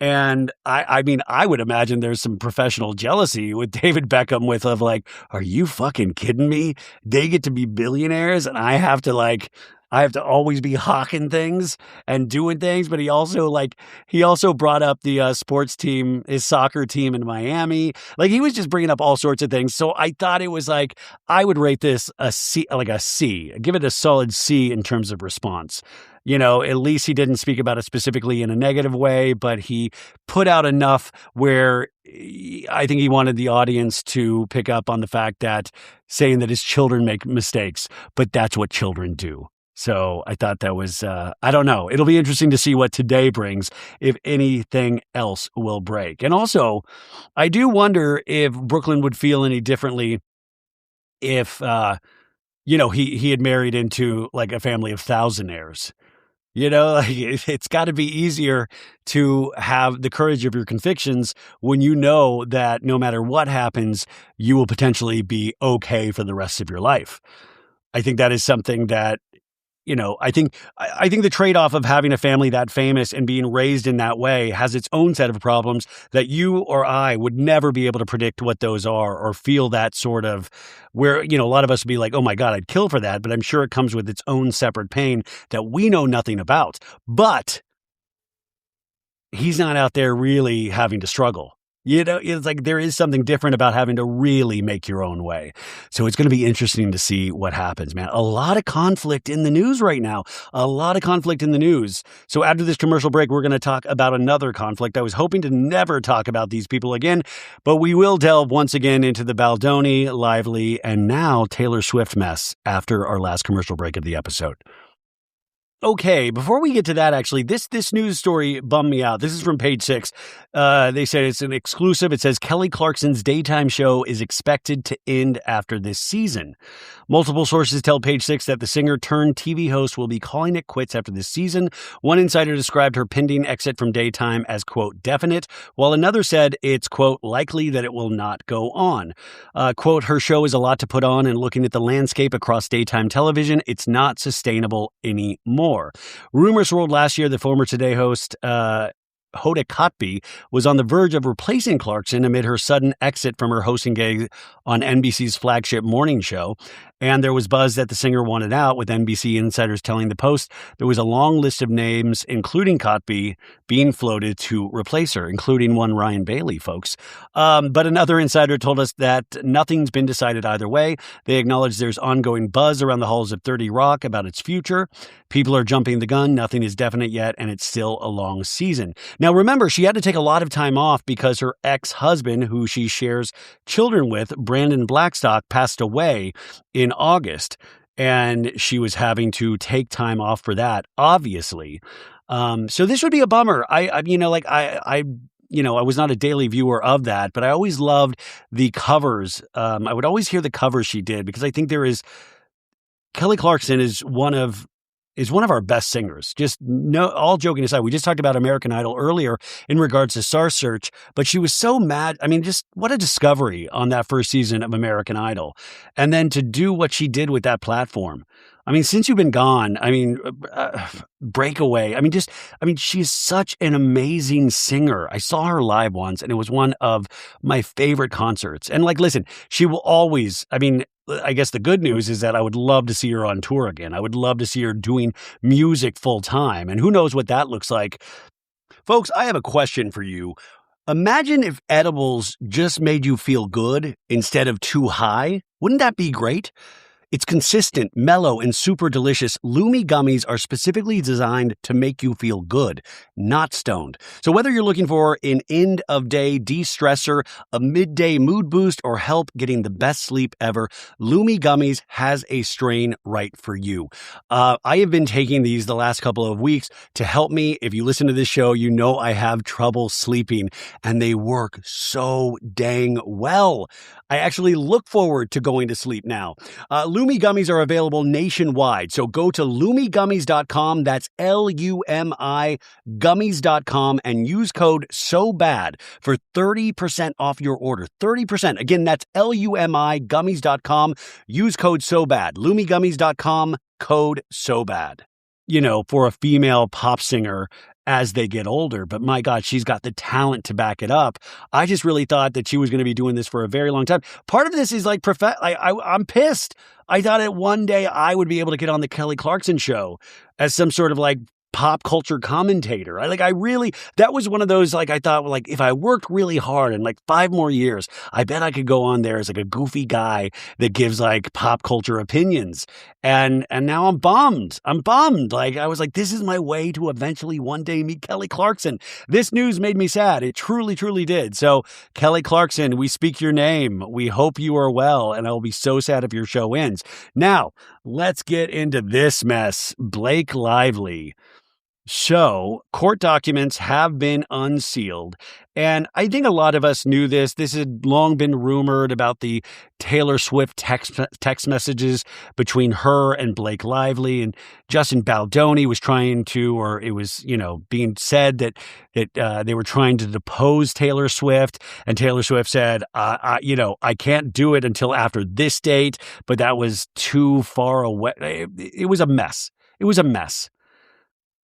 S1: And I mean, I would imagine there's some professional jealousy with David Beckham of like, are you fucking kidding me? They get to be billionaires and I have to always be hawking things and doing things. But he also brought up the sports team, his soccer team in Miami. Like, he was just bringing up all sorts of things. So I thought it was like, I would rate this a C, like a C, give it a solid C in terms of response. You know, at least he didn't speak about it specifically in a negative way, but he put out enough where I think he wanted the audience to pick up on the fact that saying that his children make mistakes, but that's what children do. So I thought that was, I don't know. It'll be interesting to see what today brings, if anything else will break. And also, I do wonder if Brooklyn would feel any differently if, he had married into like a family of thousandaires. You know, like, it's got to be easier to have the courage of your convictions when you know that no matter what happens, you will potentially be okay for the rest of your life. I think that is something that, you know, I think the trade-off of having a family that famous and being raised in that way has its own set of problems that you or I would never be able to predict what those are or feel that sort of where, you know, a lot of us would be like, oh my God, I'd kill for that. But I'm sure it comes with its own separate pain that we know nothing about. But he's not out there really having to struggle. You know, it's like there is something different about having to really make your own way. So it's going to be interesting to see what happens, man. A lot of conflict in the news right now. So after this commercial break, we're going to talk about another conflict. I was hoping to never talk about these people again, but we will delve once again into the Baldoni, Lively, and now Taylor Swift mess after our last commercial break of the episode. Okay, before we get to that, actually, this news story bummed me out. This is from Page Six. They said it's an exclusive. It says Kelly Clarkson's daytime show is expected to end after this season. Multiple sources tell Page Six that the singer turned TV host will be calling it quits after this season. One insider described her pending exit from daytime as, quote, definite, while another said it's, quote, likely that it will not go on. Quote, her show is a lot to put on, and looking at the landscape across daytime television, it's not sustainable anymore. Rumors swirled last year that former Today host Hoda Kotb was on the verge of replacing Clarkson amid her sudden exit from her hosting gig on NBC's flagship morning show. And there was buzz that the singer wanted out, with NBC insiders telling the Post there was a long list of names, including Kotb, being floated to replace her, including one Ryan Bailey, folks. But another insider told us that nothing's been decided either way. They acknowledge there's ongoing buzz around the halls of 30 Rock about its future. People are jumping the gun. Nothing is definite yet, and it's still a long season. Now, remember, she had to take a lot of time off because her ex-husband, who she shares children with, Brandon Blackstock, passed away in August, and she was having to take time off for that, obviously. So this would be a bummer. I was not a daily viewer of that, but I always loved the covers. I would always hear the covers she did, because I think Kelly Clarkson is one of our best singers. Just all joking aside, we just talked about American Idol earlier in regards to Star Search, but she was so mad. I mean, just what a discovery on that first season of American Idol. And then to do what she did with that platform. I mean, Since You've Been Gone, Breakaway. She's such an amazing singer. I saw her live once, and it was one of my favorite concerts. And listen, she will always, I guess the good news is that I would love to see her on tour again. I would love to see her doing music full time. And who knows what that looks like. Folks, I have a question for you. Imagine if edibles just made you feel good instead of too high. Wouldn't that be great? It's consistent, mellow, and super delicious. Lumi Gummies are specifically designed to make you feel good, not stoned. So whether you're looking for an end-of-day de-stressor, a midday mood boost, or help getting the best sleep ever, Lumi Gummies has a strain right for you. I have been taking these the last couple of weeks to help me. If you listen to this show, you know I have trouble sleeping, and they work so dang well. I actually look forward to going to sleep now. Lumi Gummies are available nationwide, so go to LumiGummies.com, that's L-U-M-I Gummies.com, and use code SOBAD for 30% off your order. 30%. Again, that's L-U-M-I Gummies.com. Use code SOBAD. LumiGummies.com, code SOBAD. For a female pop singer as they get older, but my God, she's got the talent to back it up. I just really thought that she was going to be doing this for a very long time. Part of this is I'm pissed. I thought that one day I would be able to get on the Kelly Clarkson Show as some sort of pop culture commentator. That was one of those, I thought, if I worked really hard and 5 more years, I bet I could go on there as a goofy guy that gives pop culture opinions. And now I'm bummed. I was this is my way to eventually one day meet Kelly Clarkson. This news made me sad. It truly, truly did. So Kelly Clarkson, we speak your name. We hope you are well. And I will be so sad if your show ends. Now, let's get into this mess. Blake Lively. So, court documents have been unsealed, and I think a lot of us knew this. This had long been rumored about the Taylor Swift text messages between her and Blake Lively, and Justin Baldoni was trying to, or it was, being said that they were trying to depose Taylor Swift, and Taylor Swift said, I can't do it until after this date, but that was too far away. It was a mess. It was a mess.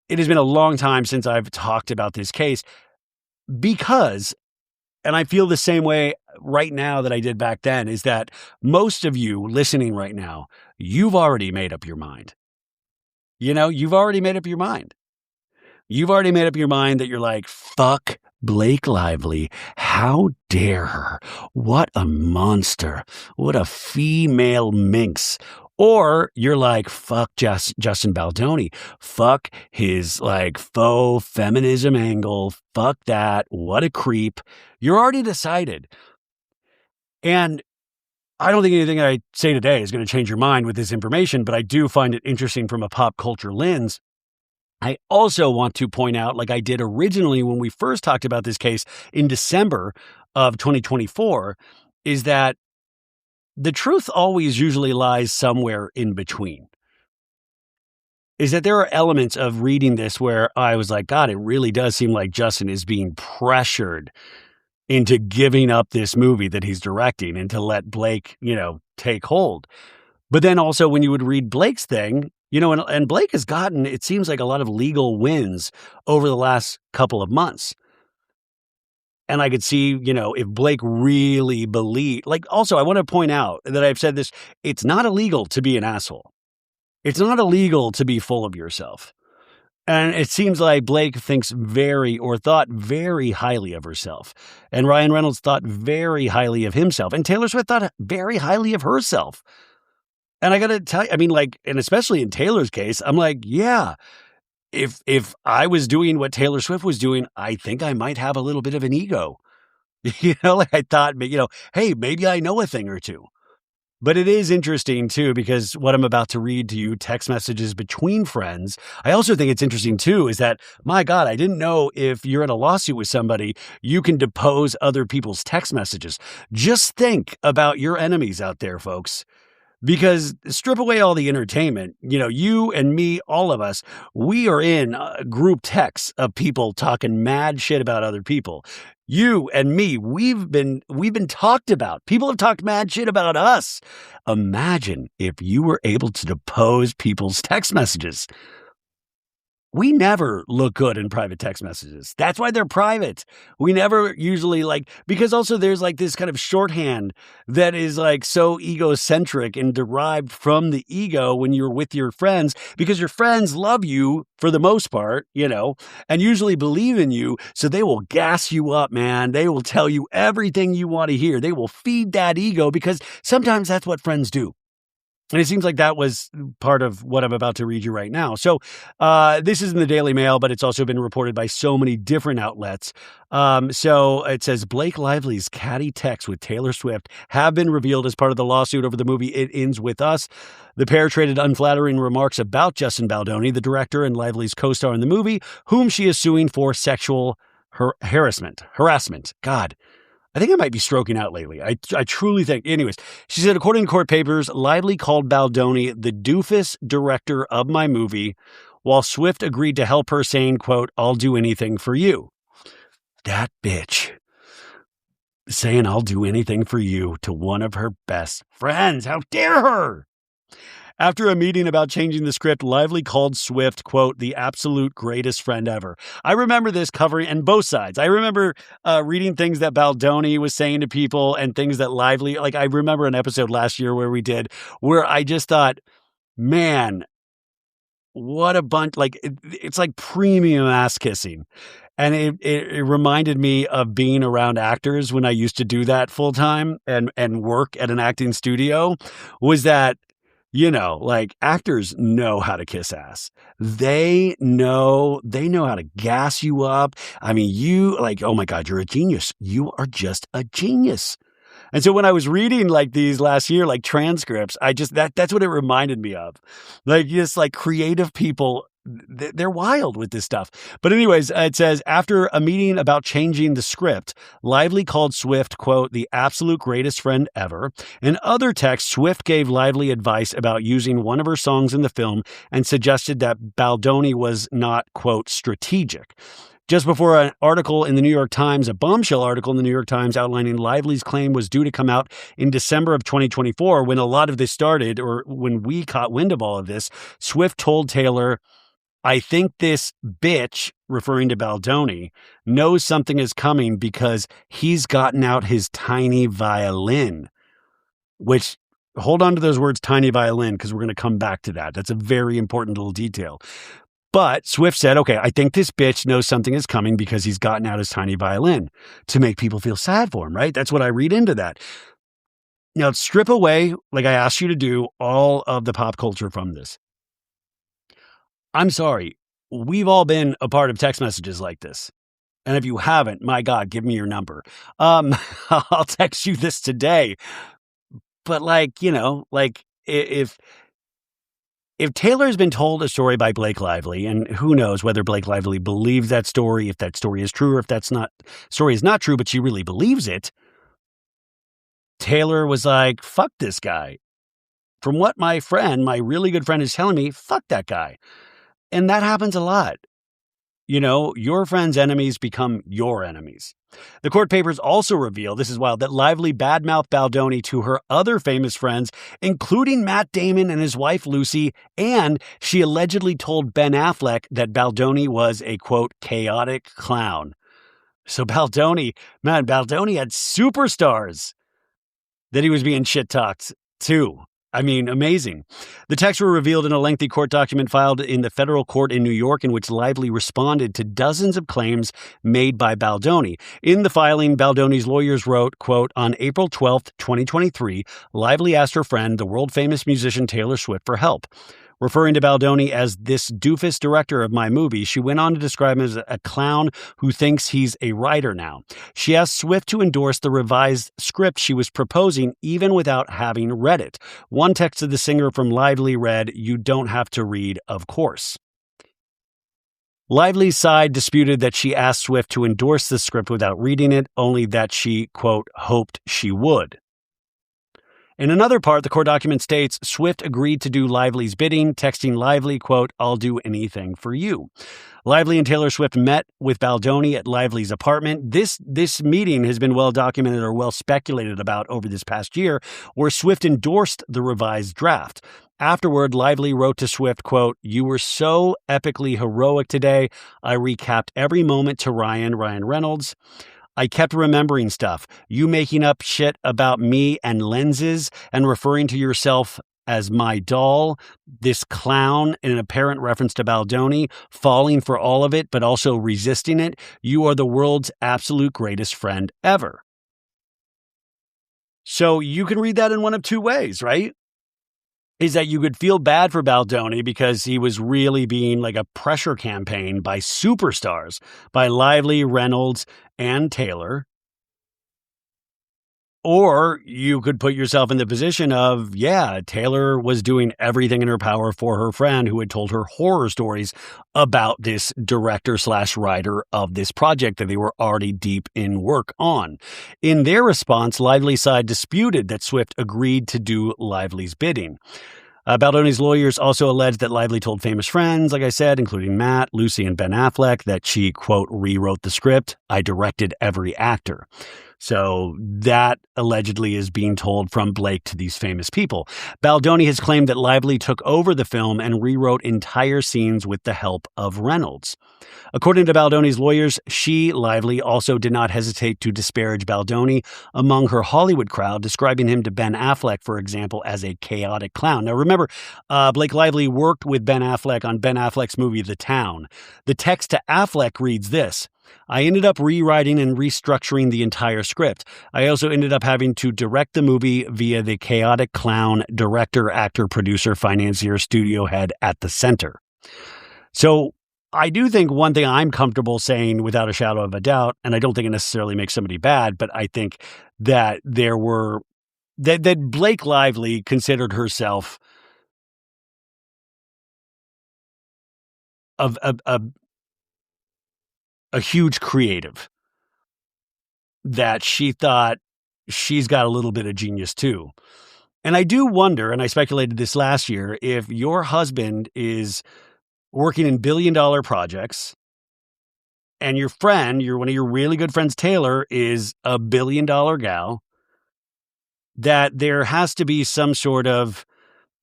S1: It has been a long time since I've talked about this case because, and I feel the same way right now that I did back then, is that most of you listening right now, you've already made up your mind. You've already made up your mind. You've already made up your mind that you're fuck Blake Lively. How dare her? What a monster. What a female minx. Or you're fuck Justin Baldoni. Fuck his faux feminism angle. Fuck that. What a creep. You're already decided. And I don't think anything I say today is going to change your mind with this information, but I do find it interesting from a pop culture lens. I also want to point out, like I did originally when we first talked about this case in December of 2024, is that the truth always usually lies somewhere in between. Is that there are elements of reading this where I was like, God, it really does seem like Justin is being pressured into giving up this movie that he's directing and to let Blake, take hold. But then also when you would read Blake's thing, and Blake has gotten, it seems like a lot of legal wins over the last couple of months. And I could see, if Blake really believed, like, also, I want to point out that I've said this, it's not illegal to be an asshole. It's not illegal to be full of yourself. And it seems like Blake thought very highly of herself. And Ryan Reynolds thought very highly of himself. And Taylor Swift thought very highly of herself. And I got to tell you, and especially in Taylor's case, I'm like, yeah, if I was doing what Taylor Swift was doing, I think I might have a little bit of an ego. I thought, hey, maybe I know a thing or two. But it is interesting, too, because what I'm about to read to you, text messages between friends, I also think it's interesting, too, is that, my God, I didn't know if you're in a lawsuit with somebody, you can depose other people's text messages. Just think about your enemies out there, folks. Because strip away all the entertainment, you and me, all of us, we are in group texts of people talking mad shit about other people. You and me, we've been talked about. People have talked mad shit about us. Imagine if you were able to depose people's text messages. We never look good in private text messages. That's why they're private. We never usually because also there's this kind of shorthand that is so egocentric and derived from the ego when you're with your friends, because your friends love you for the most part, and usually believe in you. So they will gas you up, man. They will tell you everything you want to hear. They will feed that ego, because sometimes that's what friends do. And it seems like that was part of what I'm about to read you right now. So this is in the Daily Mail, but it's also been reported by so many different outlets. So it says Blake Lively's catty texts with Taylor Swift have been revealed as part of the lawsuit over the movie It Ends With Us. The pair traded unflattering remarks about Justin Baldoni, the director and Lively's co-star in the movie, whom she is suing for sexual harassment. God. I think I might be stroking out lately. I truly think. Anyways, she said, according to court papers, Lively called Baldoni the doofus director of my movie, while Swift agreed to help her, saying, quote, I'll do anything for you. That bitch saying I'll do anything for you to one of her best friends. How dare her? After a meeting about changing the script, Lively called Swift, quote, the absolute greatest friend ever. I remember this covering, and both sides. I remember reading things that Baldoni was saying to people and things that Lively, I remember an episode last year where I just thought, man, what a bunch, it's like premium ass kissing. And it reminded me of being around actors when I used to do that full time and work at an acting studio, was that, actors know how to kiss ass. They know how to gas you up. I mean, oh my God, you're a genius. You are just a genius. And so when I was reading these last year, transcripts, that's what it reminded me of. Creative people, they're wild with this stuff. But anyways, it says, after a meeting about changing the script, Lively called Swift, quote, the absolute greatest friend ever. In other texts, Swift gave Lively advice about using one of her songs in the film and suggested that Baldoni was not, quote, strategic. Just before an article in the New York Times, a bombshell article in the New York Times outlining Lively's claim was due to come out in December of 2024, when a lot of this started, or when we caught wind of all of this, Swift told Taylor, I think this bitch, referring to Baldoni, knows something is coming because he's gotten out his tiny violin. Which, hold on to those words, tiny violin, because we're going to come back to that. That's a very important little detail. But Swift said, okay, I think this bitch knows something is coming because he's gotten out his tiny violin, to make people feel sad for him, right? That's what I read into that. Now, strip away, like I asked you to do, all of the pop culture from this. I'm sorry. We've all been a part of text messages like this. And if you haven't, my God, give me your number. I'll text you this today. But if If Taylor's been told a story by Blake Lively, and who knows whether Blake Lively believes that story, if that story is true, or if that's not story is not true, but she really believes it, Taylor was like, fuck this guy. From what my really good friend is telling me, fuck that guy. And that happens a lot. Your friend's enemies become your enemies. The court papers also reveal, this is wild, that Lively badmouthed Baldoni to her other famous friends, including Matt Damon and his wife Lucy, and she allegedly told Ben Affleck that Baldoni was a, quote, chaotic clown. So Baldoni had superstars that he was being shit-talked to. I mean, amazing. The texts were revealed in a lengthy court document filed in the federal court in New York, in which Lively responded to dozens of claims made by Baldoni. In the filing, Baldoni's lawyers wrote, quote, on April 12th, 2023, Lively asked her friend, the world-famous musician Taylor Swift, for help. Referring to Baldoni as this doofus director of my movie, she went on to describe him as a clown who thinks he's a writer now. She asked Swift to endorse the revised script she was proposing even without having read it. One text of the singer from Lively read, you don't have to read, of course. Lively's side disputed that she asked Swift to endorse the script without reading it, only that she, quote, hoped she would. In another part, the court document states Swift agreed to do Lively's bidding, texting Lively, quote, I'll do anything for you. Lively and Taylor Swift met with Baldoni at Lively's apartment. This meeting has been well documented or well speculated about over this past year, where Swift endorsed the revised draft. Afterward, Lively wrote to Swift, quote, you were so epically heroic today. I recapped every moment to Ryan Reynolds. I kept remembering stuff. You making up shit about me and lenses and referring to yourself as my doll, this clown, in an apparent reference to Baldoni, falling for all of it, but also resisting it. You are the world's absolute greatest friend ever. So you can read that in one of two ways, right? Is that you could feel bad for Baldoni because he was really being like a pressure campaign by superstars, by Lively, Reynolds, and Taylor. Or you could put yourself in the position of, yeah, Taylor was doing everything in her power for her friend who had told her horror stories about this director/writer of this project that they were already deep in work on. In their response, Lively's side disputed that Swift agreed to do Lively's bidding. Baldoni's lawyers also alleged that Lively told famous friends, like I said, including Matt, Lucy, and Ben Affleck, that she, quote, rewrote the script. I directed every actor. So that allegedly is being told from Blake to these famous people. Baldoni has claimed that Lively took over the film and rewrote entire scenes with the help of Reynolds. According to Baldoni's lawyers, she, Lively, also did not hesitate to disparage Baldoni among her Hollywood crowd, describing him to Ben Affleck, for example, as a chaotic clown. Now, remember, Blake Lively worked with Ben Affleck on Ben Affleck's movie The Town. The text to Affleck reads this: I ended up rewriting and restructuring the entire script. I also ended up having to direct the movie via the chaotic clown director, actor, producer, financier, studio head at the center. So I do think one thing I'm comfortable saying without a shadow of a doubt, and I don't think it necessarily makes somebody bad, but I think that that Blake Lively considered herself a huge creative, that she thought she's got a little bit of genius too. And I do wonder, and I speculated this last year, if your husband is working in billion-dollar projects and your friend, one of your really good friends, Taylor, is a billion-dollar gal, that there has to be some sort of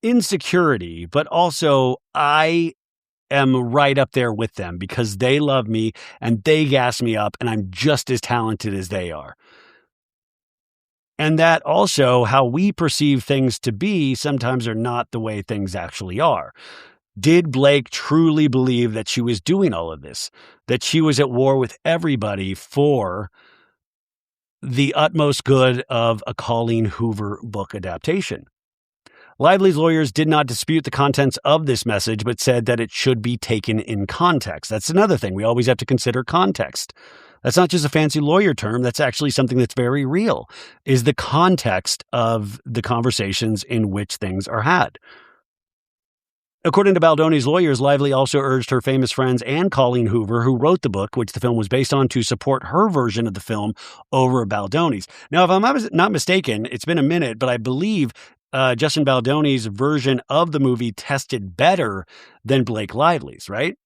S1: insecurity, but also I am right up there with them because they love me and they gas me up and I'm just as talented as they are. And that also how we perceive things to be sometimes are not the way things actually are. Did Blake truly believe that she was doing all of this, that she was at war with everybody for the utmost good of a Colleen Hoover book adaptation? Lively's lawyers did not dispute the contents of this message, but said that it should be taken in context. That's another thing. We always have to consider context. That's not just a fancy lawyer term. That's actually something that's very real, is the context of the conversations in which things are had. According to Baldoni's lawyers, Lively also urged her famous friends and Colleen Hoover, who wrote the book, which the film was based on, to support her version of the film over Baldoni's. Now, if I'm not mistaken, it's been a minute, but I believe Justin Baldoni's version of the movie tested better than Blake Lively's, right?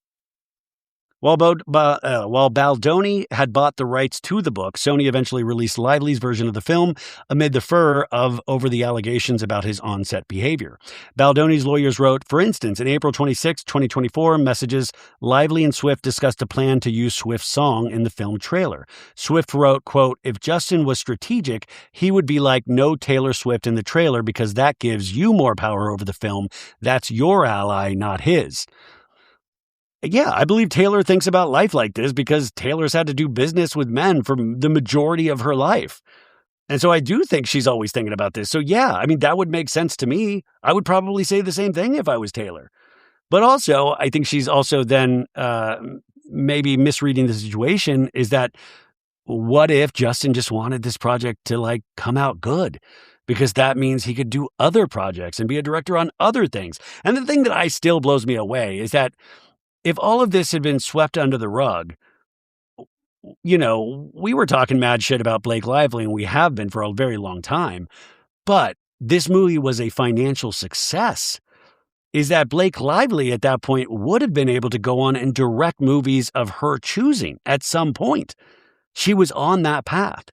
S1: While Baldoni had bought the rights to the book, Sony eventually released Lively's version of the film amid the furor over the allegations about his on-set behavior. Baldoni's lawyers wrote, for instance, in April 26, 2024, messages, Lively and Swift discussed a plan to use Swift's song in the film trailer. Swift wrote, quote, if Justin was strategic, he would be like, no Taylor Swift in the trailer because that gives you more power over the film. That's your ally, not his. Yeah, I believe Taylor thinks about life like this because Taylor's had to do business with men for the majority of her life. And so I do think she's always thinking about this. So yeah, I mean, that would make sense to me. I would probably say the same thing if I was Taylor. But also, I think she's also then maybe misreading the situation is that what if Justin just wanted this project to like come out good? Because that means he could do other projects and be a director on other things. And the thing that still blows me away is that if all of this had been swept under the rug, you know, we were talking mad shit about Blake Lively, and we have been for a very long time, but this movie was a financial success. Is that Blake Lively at that point would have been able to go on and direct movies of her choosing at some point. She was on that path.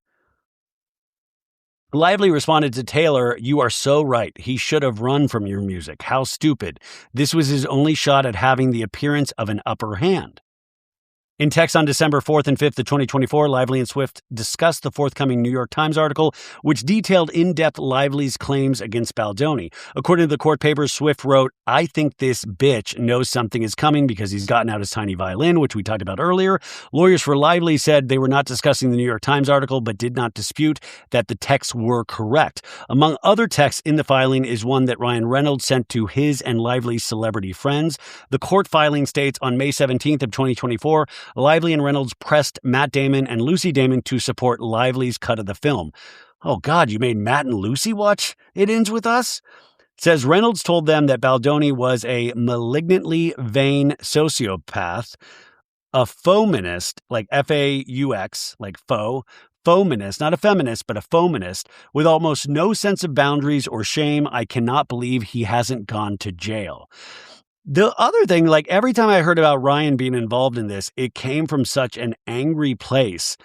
S1: Lively responded to Taylor, you are so right. He should have run from your music. How stupid. This was his only shot at having the appearance of an upper hand. In text on December 4th and 5th of 2024, Lively and Swift discussed the forthcoming New York Times article, which detailed in-depth Lively's claims against Baldoni. According to the court papers, Swift wrote, I think this bitch knows something is coming because he's gotten out his tiny violin, which we talked about earlier. Lawyers for Lively said they were not discussing the New York Times article, but did not dispute that the texts were correct. Among other texts in the filing is one that Ryan Reynolds sent to his and Lively's celebrity friends. The court filing states on May 17th of 2024, Lively and Reynolds pressed Matt Damon and Lucy Damon to support Lively's cut of the film. Oh God, you made Matt and Lucy watch It Ends With Us? It says Reynolds told them that Baldoni was a malignantly vain sociopath, a fominist, like F-A-U-X, like fominist, not a feminist, but a fominist, with almost no sense of boundaries or shame. I cannot believe he hasn't gone to jail. The other thing, like every time I heard about Ryan being involved in this, it came from such an angry place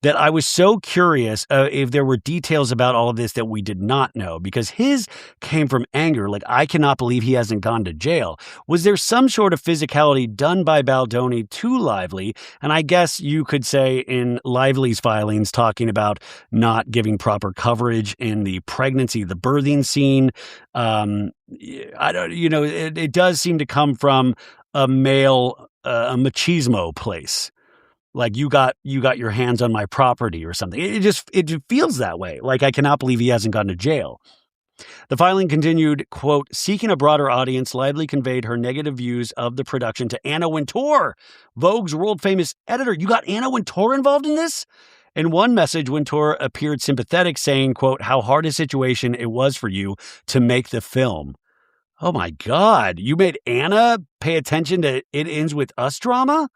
S1: that I was so curious if there were details about all of this that we did not know, because his came from anger. Like, I cannot believe he hasn't gone to jail. Was there some sort of physicality done by Baldoni to Lively? And I guess you could say in Lively's filings, talking about not giving proper coverage in the pregnancy, the birthing scene. I don't, it does seem to come from a male, a machismo place. Like you got your hands on my property or something. It feels that way. Like, I cannot believe he hasn't gone to jail. The filing continued, quote, seeking a broader audience, Lively conveyed her negative views of the production to Anna Wintour, Vogue's world-famous editor. You got Anna Wintour involved in this? In one message, Wintour appeared sympathetic, saying, quote, how hard a situation it was for you to make the film. Oh my God, you made Anna pay attention to It Ends With Us drama?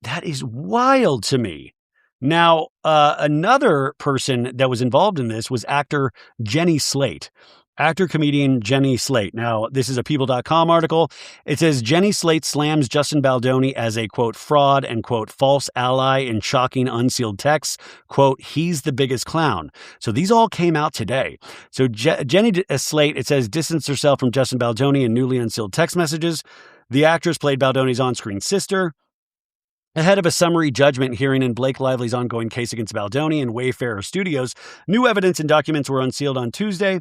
S1: That is wild to me. Now, another person that was involved in this was actor Jenny Slate. Actor-comedian Jenny Slate. Now, this is a People.com article. It says, Jenny Slate slams Justin Baldoni as a, quote, fraud and, quote, false ally in shocking unsealed texts. Quote, he's the biggest clown. So these all came out today. So Jenny Slate, it says, distanced herself from Justin Baldoni in newly unsealed text messages. The actress played Baldoni's on-screen sister. Ahead of a summary judgment hearing in Blake Lively's ongoing case against Baldoni and Wayfarer Studios, new evidence and documents were unsealed on Tuesday.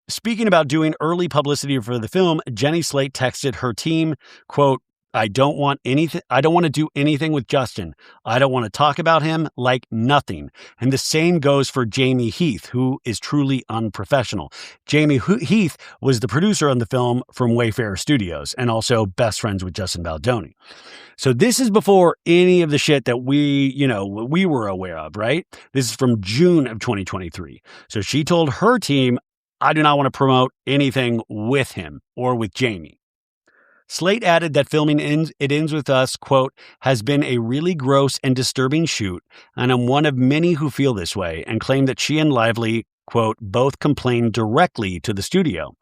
S1: Speaking about doing early publicity for the film, Jenny Slate texted her team, quote, I don't want to do anything with Justin. I don't want to talk about him, like nothing. And the same goes for Jamie Heath, who is truly unprofessional. Jamie Heath was the producer on the film from Wayfarer Studios and also best friends with Justin Baldoni. So this is before any of the shit that we were aware of, right? This is from June of 2023. So she told her team, I do not want to promote anything with him or with Jamie. Slate added that filming ends with us, quote, has been a really gross and disturbing shoot, and I'm one of many who feel this way, and claim that she and Lively, quote, both complained directly to the studio.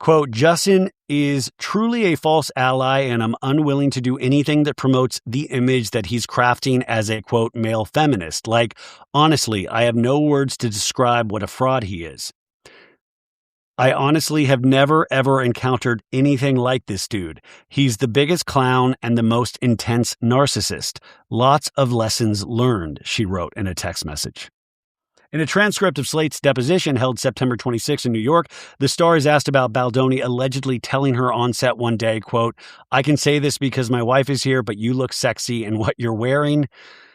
S1: Quote, Justin is truly a false ally, and I'm unwilling to do anything that promotes the image that he's crafting as a, quote, male feminist. Like, honestly, I have no words to describe what a fraud he is. I honestly have never, ever encountered anything like this dude. He's the biggest clown and the most intense narcissist. Lots of lessons learned, she wrote in a text message. In a transcript of Slate's deposition held September 26 in New York, the star is asked about Baldoni allegedly telling her on set one day, quote, I can say this because my wife is here, but you look sexy in what you're wearing.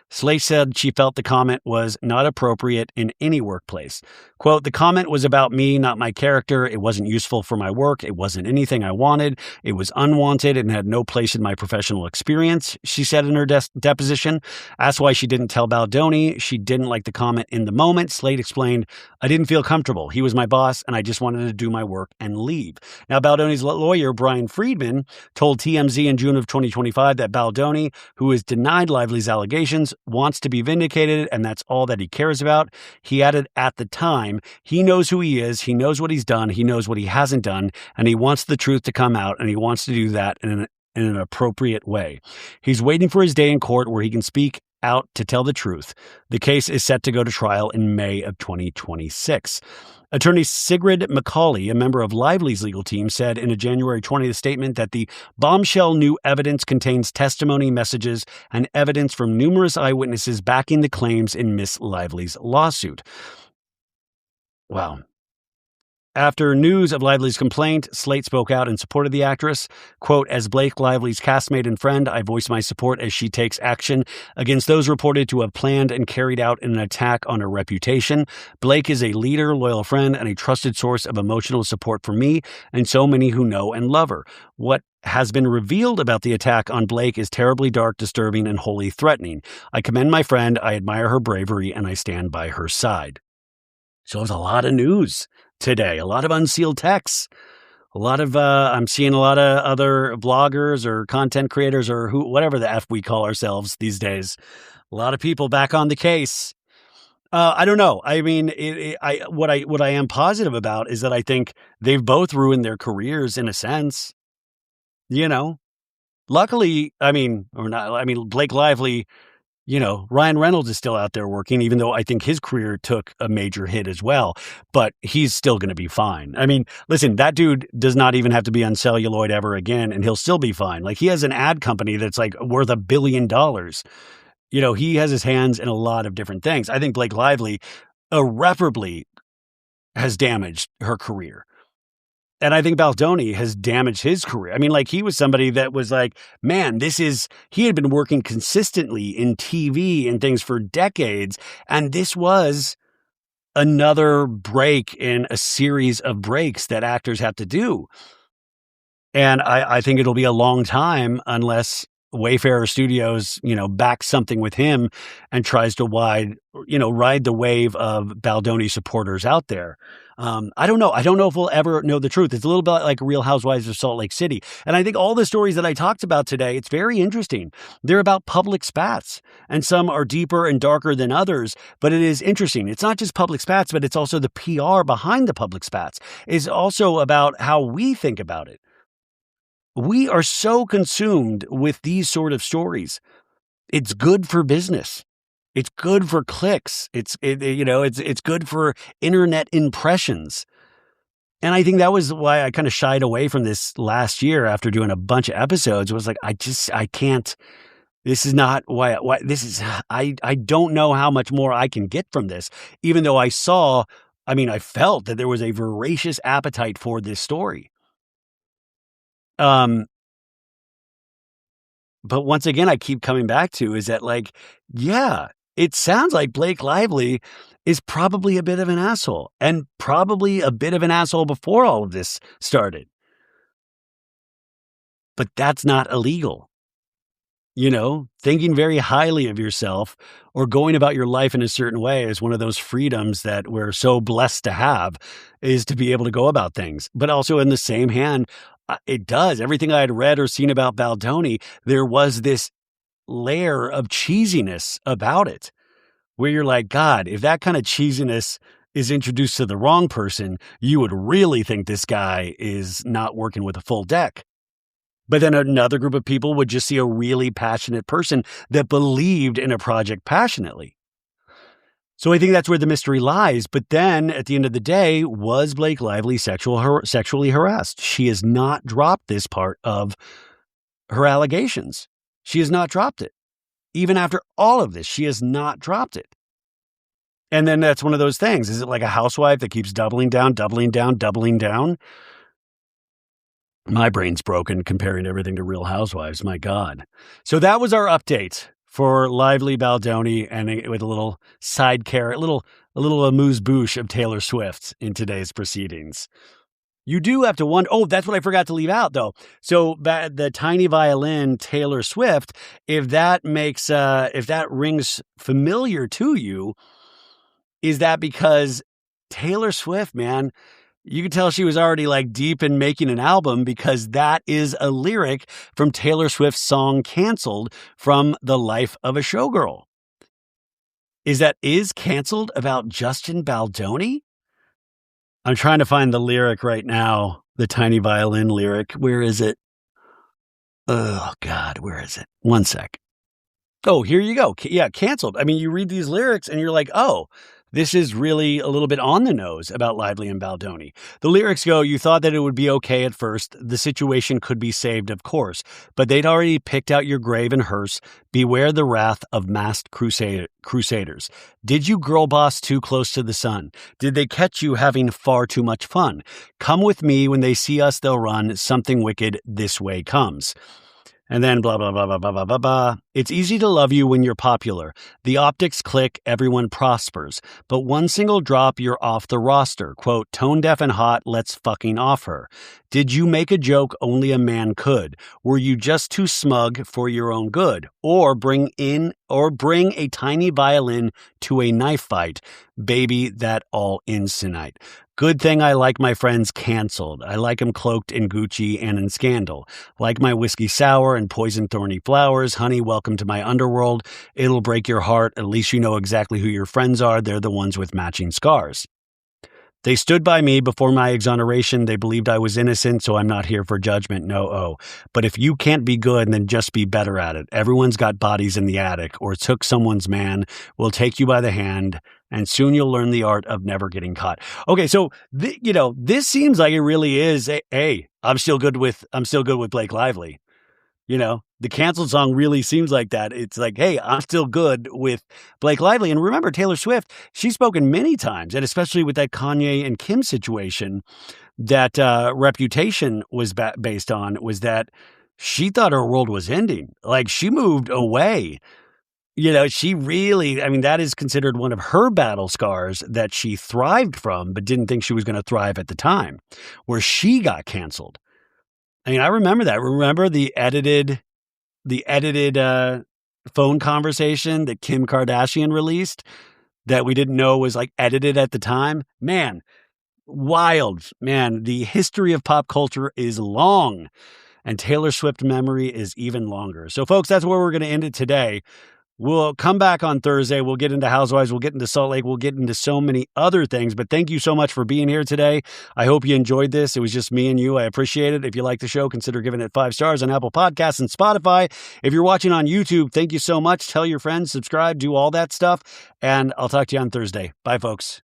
S1: Slate said she felt the comment was not appropriate in any workplace. Quote, the comment was about me, not my character. It wasn't useful for my work. It wasn't anything I wanted. It was unwanted and had no place in my professional experience, she said in her deposition. Asked why she didn't tell Baldoni she didn't like the comment in the moment, Slate explained, I didn't feel comfortable. He was my boss, and I just wanted to do my work and leave. Now, Baldoni's lawyer, Brian Friedman, told TMZ in June of 2025 that Baldoni, who has denied Lively's allegations, wants to be vindicated, and that's all that he cares about. He added at the time, he knows who he is, he knows what he's done, he knows what he hasn't done, and he wants the truth to come out, and he wants to do that in an appropriate way. He's waiting for his day in court where he can speak out to tell the truth. The case is set to go to trial in May of 2026. Attorney Sigrid McCauley, a member of Lively's legal team, said in a January 20th statement that the bombshell new evidence contains testimony, messages, and evidence from numerous eyewitnesses backing the claims in Miss Lively's lawsuit. Wow. After news of Lively's complaint, Slate spoke out in support of the actress. Quote, as Blake Lively's castmate and friend, I voice my support as she takes action against those reported to have planned and carried out an attack on her reputation. Blake is a leader, loyal friend, and a trusted source of emotional support for me and so many who know and love her. What has been revealed about the attack on Blake is terribly dark, disturbing, and wholly threatening. I commend my friend, I admire her bravery, and I stand by her side. So it was a lot of news today, a lot of unsealed texts, a lot of, I'm seeing a lot of other vloggers or content creators or whatever the F we call ourselves these days. A lot of people back on the case. I don't know. I mean, what I am positive about is that I think they've both ruined their careers in a sense, you know, luckily, Blake Lively, you know, Ryan Reynolds is still out there working, even though I think his career took a major hit as well, but he's still going to be fine. I mean, listen, that dude does not even have to be on celluloid ever again, and he'll still be fine. Like, he has an ad company that's like worth $1 billion. You know, he has his hands in a lot of different things. I think Blake Lively irreparably has damaged her career. And I think Baldoni has damaged his career. I mean, like, he was somebody that was like, man, he had been working consistently in TV and things for decades. And this was another break in a series of breaks that actors have to do. And I think it'll be a long time unless Wayfarer Studios, you know, backs something with him and tries to ride the wave of Baldoni supporters out there. I don't know. I don't know if we'll ever know the truth. It's a little bit like Real Housewives of Salt Lake City. And I think all the stories that I talked about today, it's very interesting. They're about public spats, and some are deeper and darker than others, but it is interesting. It's not just public spats, but it's also the PR behind the public spats. It's also about how we think about it. We are so consumed with these sort of stories. It's good for business. It's good for clicks. It's good for internet impressions. And I think that was why I kind of shied away from this last year after doing a bunch of episodes. It was like, I can't, this is not why this is, I don't know how much more I can get from this, even though I felt that there was a voracious appetite for this story. But once again, I keep coming back to is that, like, yeah, it sounds like Blake Lively is probably a bit of an asshole, and probably a bit of an asshole before all of this started. But that's not illegal. thinking very highly of yourself or going about your life in a certain way is one of those freedoms that we're so blessed to have, is to be able to go about things. But also in the same hand, it does. Everything I had read or seen about Baldoni, there was this layer of cheesiness about it where you're like, God, if that kind of cheesiness is introduced to the wrong person, you would really think this guy is not working with a full deck. But then another group of people would just see a really passionate person that believed in a project passionately. So I think that's where the mystery lies. But then at the end of the day, was Blake Lively sexually harassed? She has not dropped this part of her allegations. She has not dropped it. Even after all of this, she has not dropped it. And then that's one of those things. Is it like a housewife that keeps doubling down, doubling down, doubling down? My brain's broken comparing everything to Real Housewives. My God. So that was our update for Lively Baldoni, and with a little side carrot, a little amuse-bouche of Taylor Swift in today's proceedings. You do have to wonder. Oh, that's what I forgot to leave out, though. So the tiny violin, Taylor Swift, if that rings familiar to you, is that because Taylor Swift, man, you could tell she was already like deep in making an album, because that is a lyric from Taylor Swift's song Canceled from The Life of a Showgirl. Is Canceled about Justin Baldoni? I'm trying to find the lyric right now, the tiny violin lyric. Where is it? Oh, God, where is it? One sec. Oh, here you go. Yeah, Canceled. I mean, you read these lyrics and you're like, oh, this is really a little bit on the nose about Lively and Baldoni. The lyrics go, you thought that it would be okay at first. The situation could be saved, of course. But they'd already picked out your grave and hearse. Beware the wrath of masked crusaders. Did you girl boss too close to the sun? Did they catch you having far too much fun? Come with me. When they see us, they'll run. Something wicked this way comes. And then blah, blah, blah, blah, blah, blah, blah, blah. It's easy to love you when you're popular. The optics click, everyone prospers. But one single drop, you're off the roster. Quote, tone deaf and hot, let's fucking off her. Did you make a joke only a man could? Were you just too smug for your own good? Or bring a tiny violin to a knife fight? Baby, that all ends tonight. Good thing I like my friends Canceled. I like them cloaked in Gucci and in scandal. Like my whiskey sour and poison thorny flowers. Honey, welcome to my underworld. It'll break your heart. At least you know exactly who your friends are. They're the ones with matching scars. They stood by me before my exoneration. They believed I was innocent, so I'm not here for judgment, no. But if you can't be good, then just be better at it. Everyone's got bodies in the attic, or took someone's man. We'll take you by the hand, and soon you'll learn the art of never getting caught. Okay, so this seems like it really is. I'm still good with Blake Lively. The Canceled song really seems like that. It's like, hey, I'm still good with Blake Lively. And remember, Taylor Swift, she's spoken many times, and especially with that Kanye and Kim situation, that Reputation was based on, was that she thought her world was ending. Like, she moved away. She really, that is considered one of her battle scars that she thrived from, but didn't think she was going to thrive at the time, where she got canceled. I remember that. Remember the edited phone conversation that Kim Kardashian released that we didn't know was like edited at the time? Man, wild. Man, the history of pop culture is long, and Taylor Swift memory is even longer. So folks, that's where we're going to end it today. We'll come back on Thursday. We'll get into Housewives. We'll get into Salt Lake. We'll get into so many other things. But thank you so much for being here today. I hope you enjoyed this. It was just me and you. I appreciate it. If you like the show, consider giving it 5 stars on Apple Podcasts and Spotify. If you're watching on YouTube, thank you so much. Tell your friends, subscribe, do all that stuff. And I'll talk to you on Thursday. Bye, folks.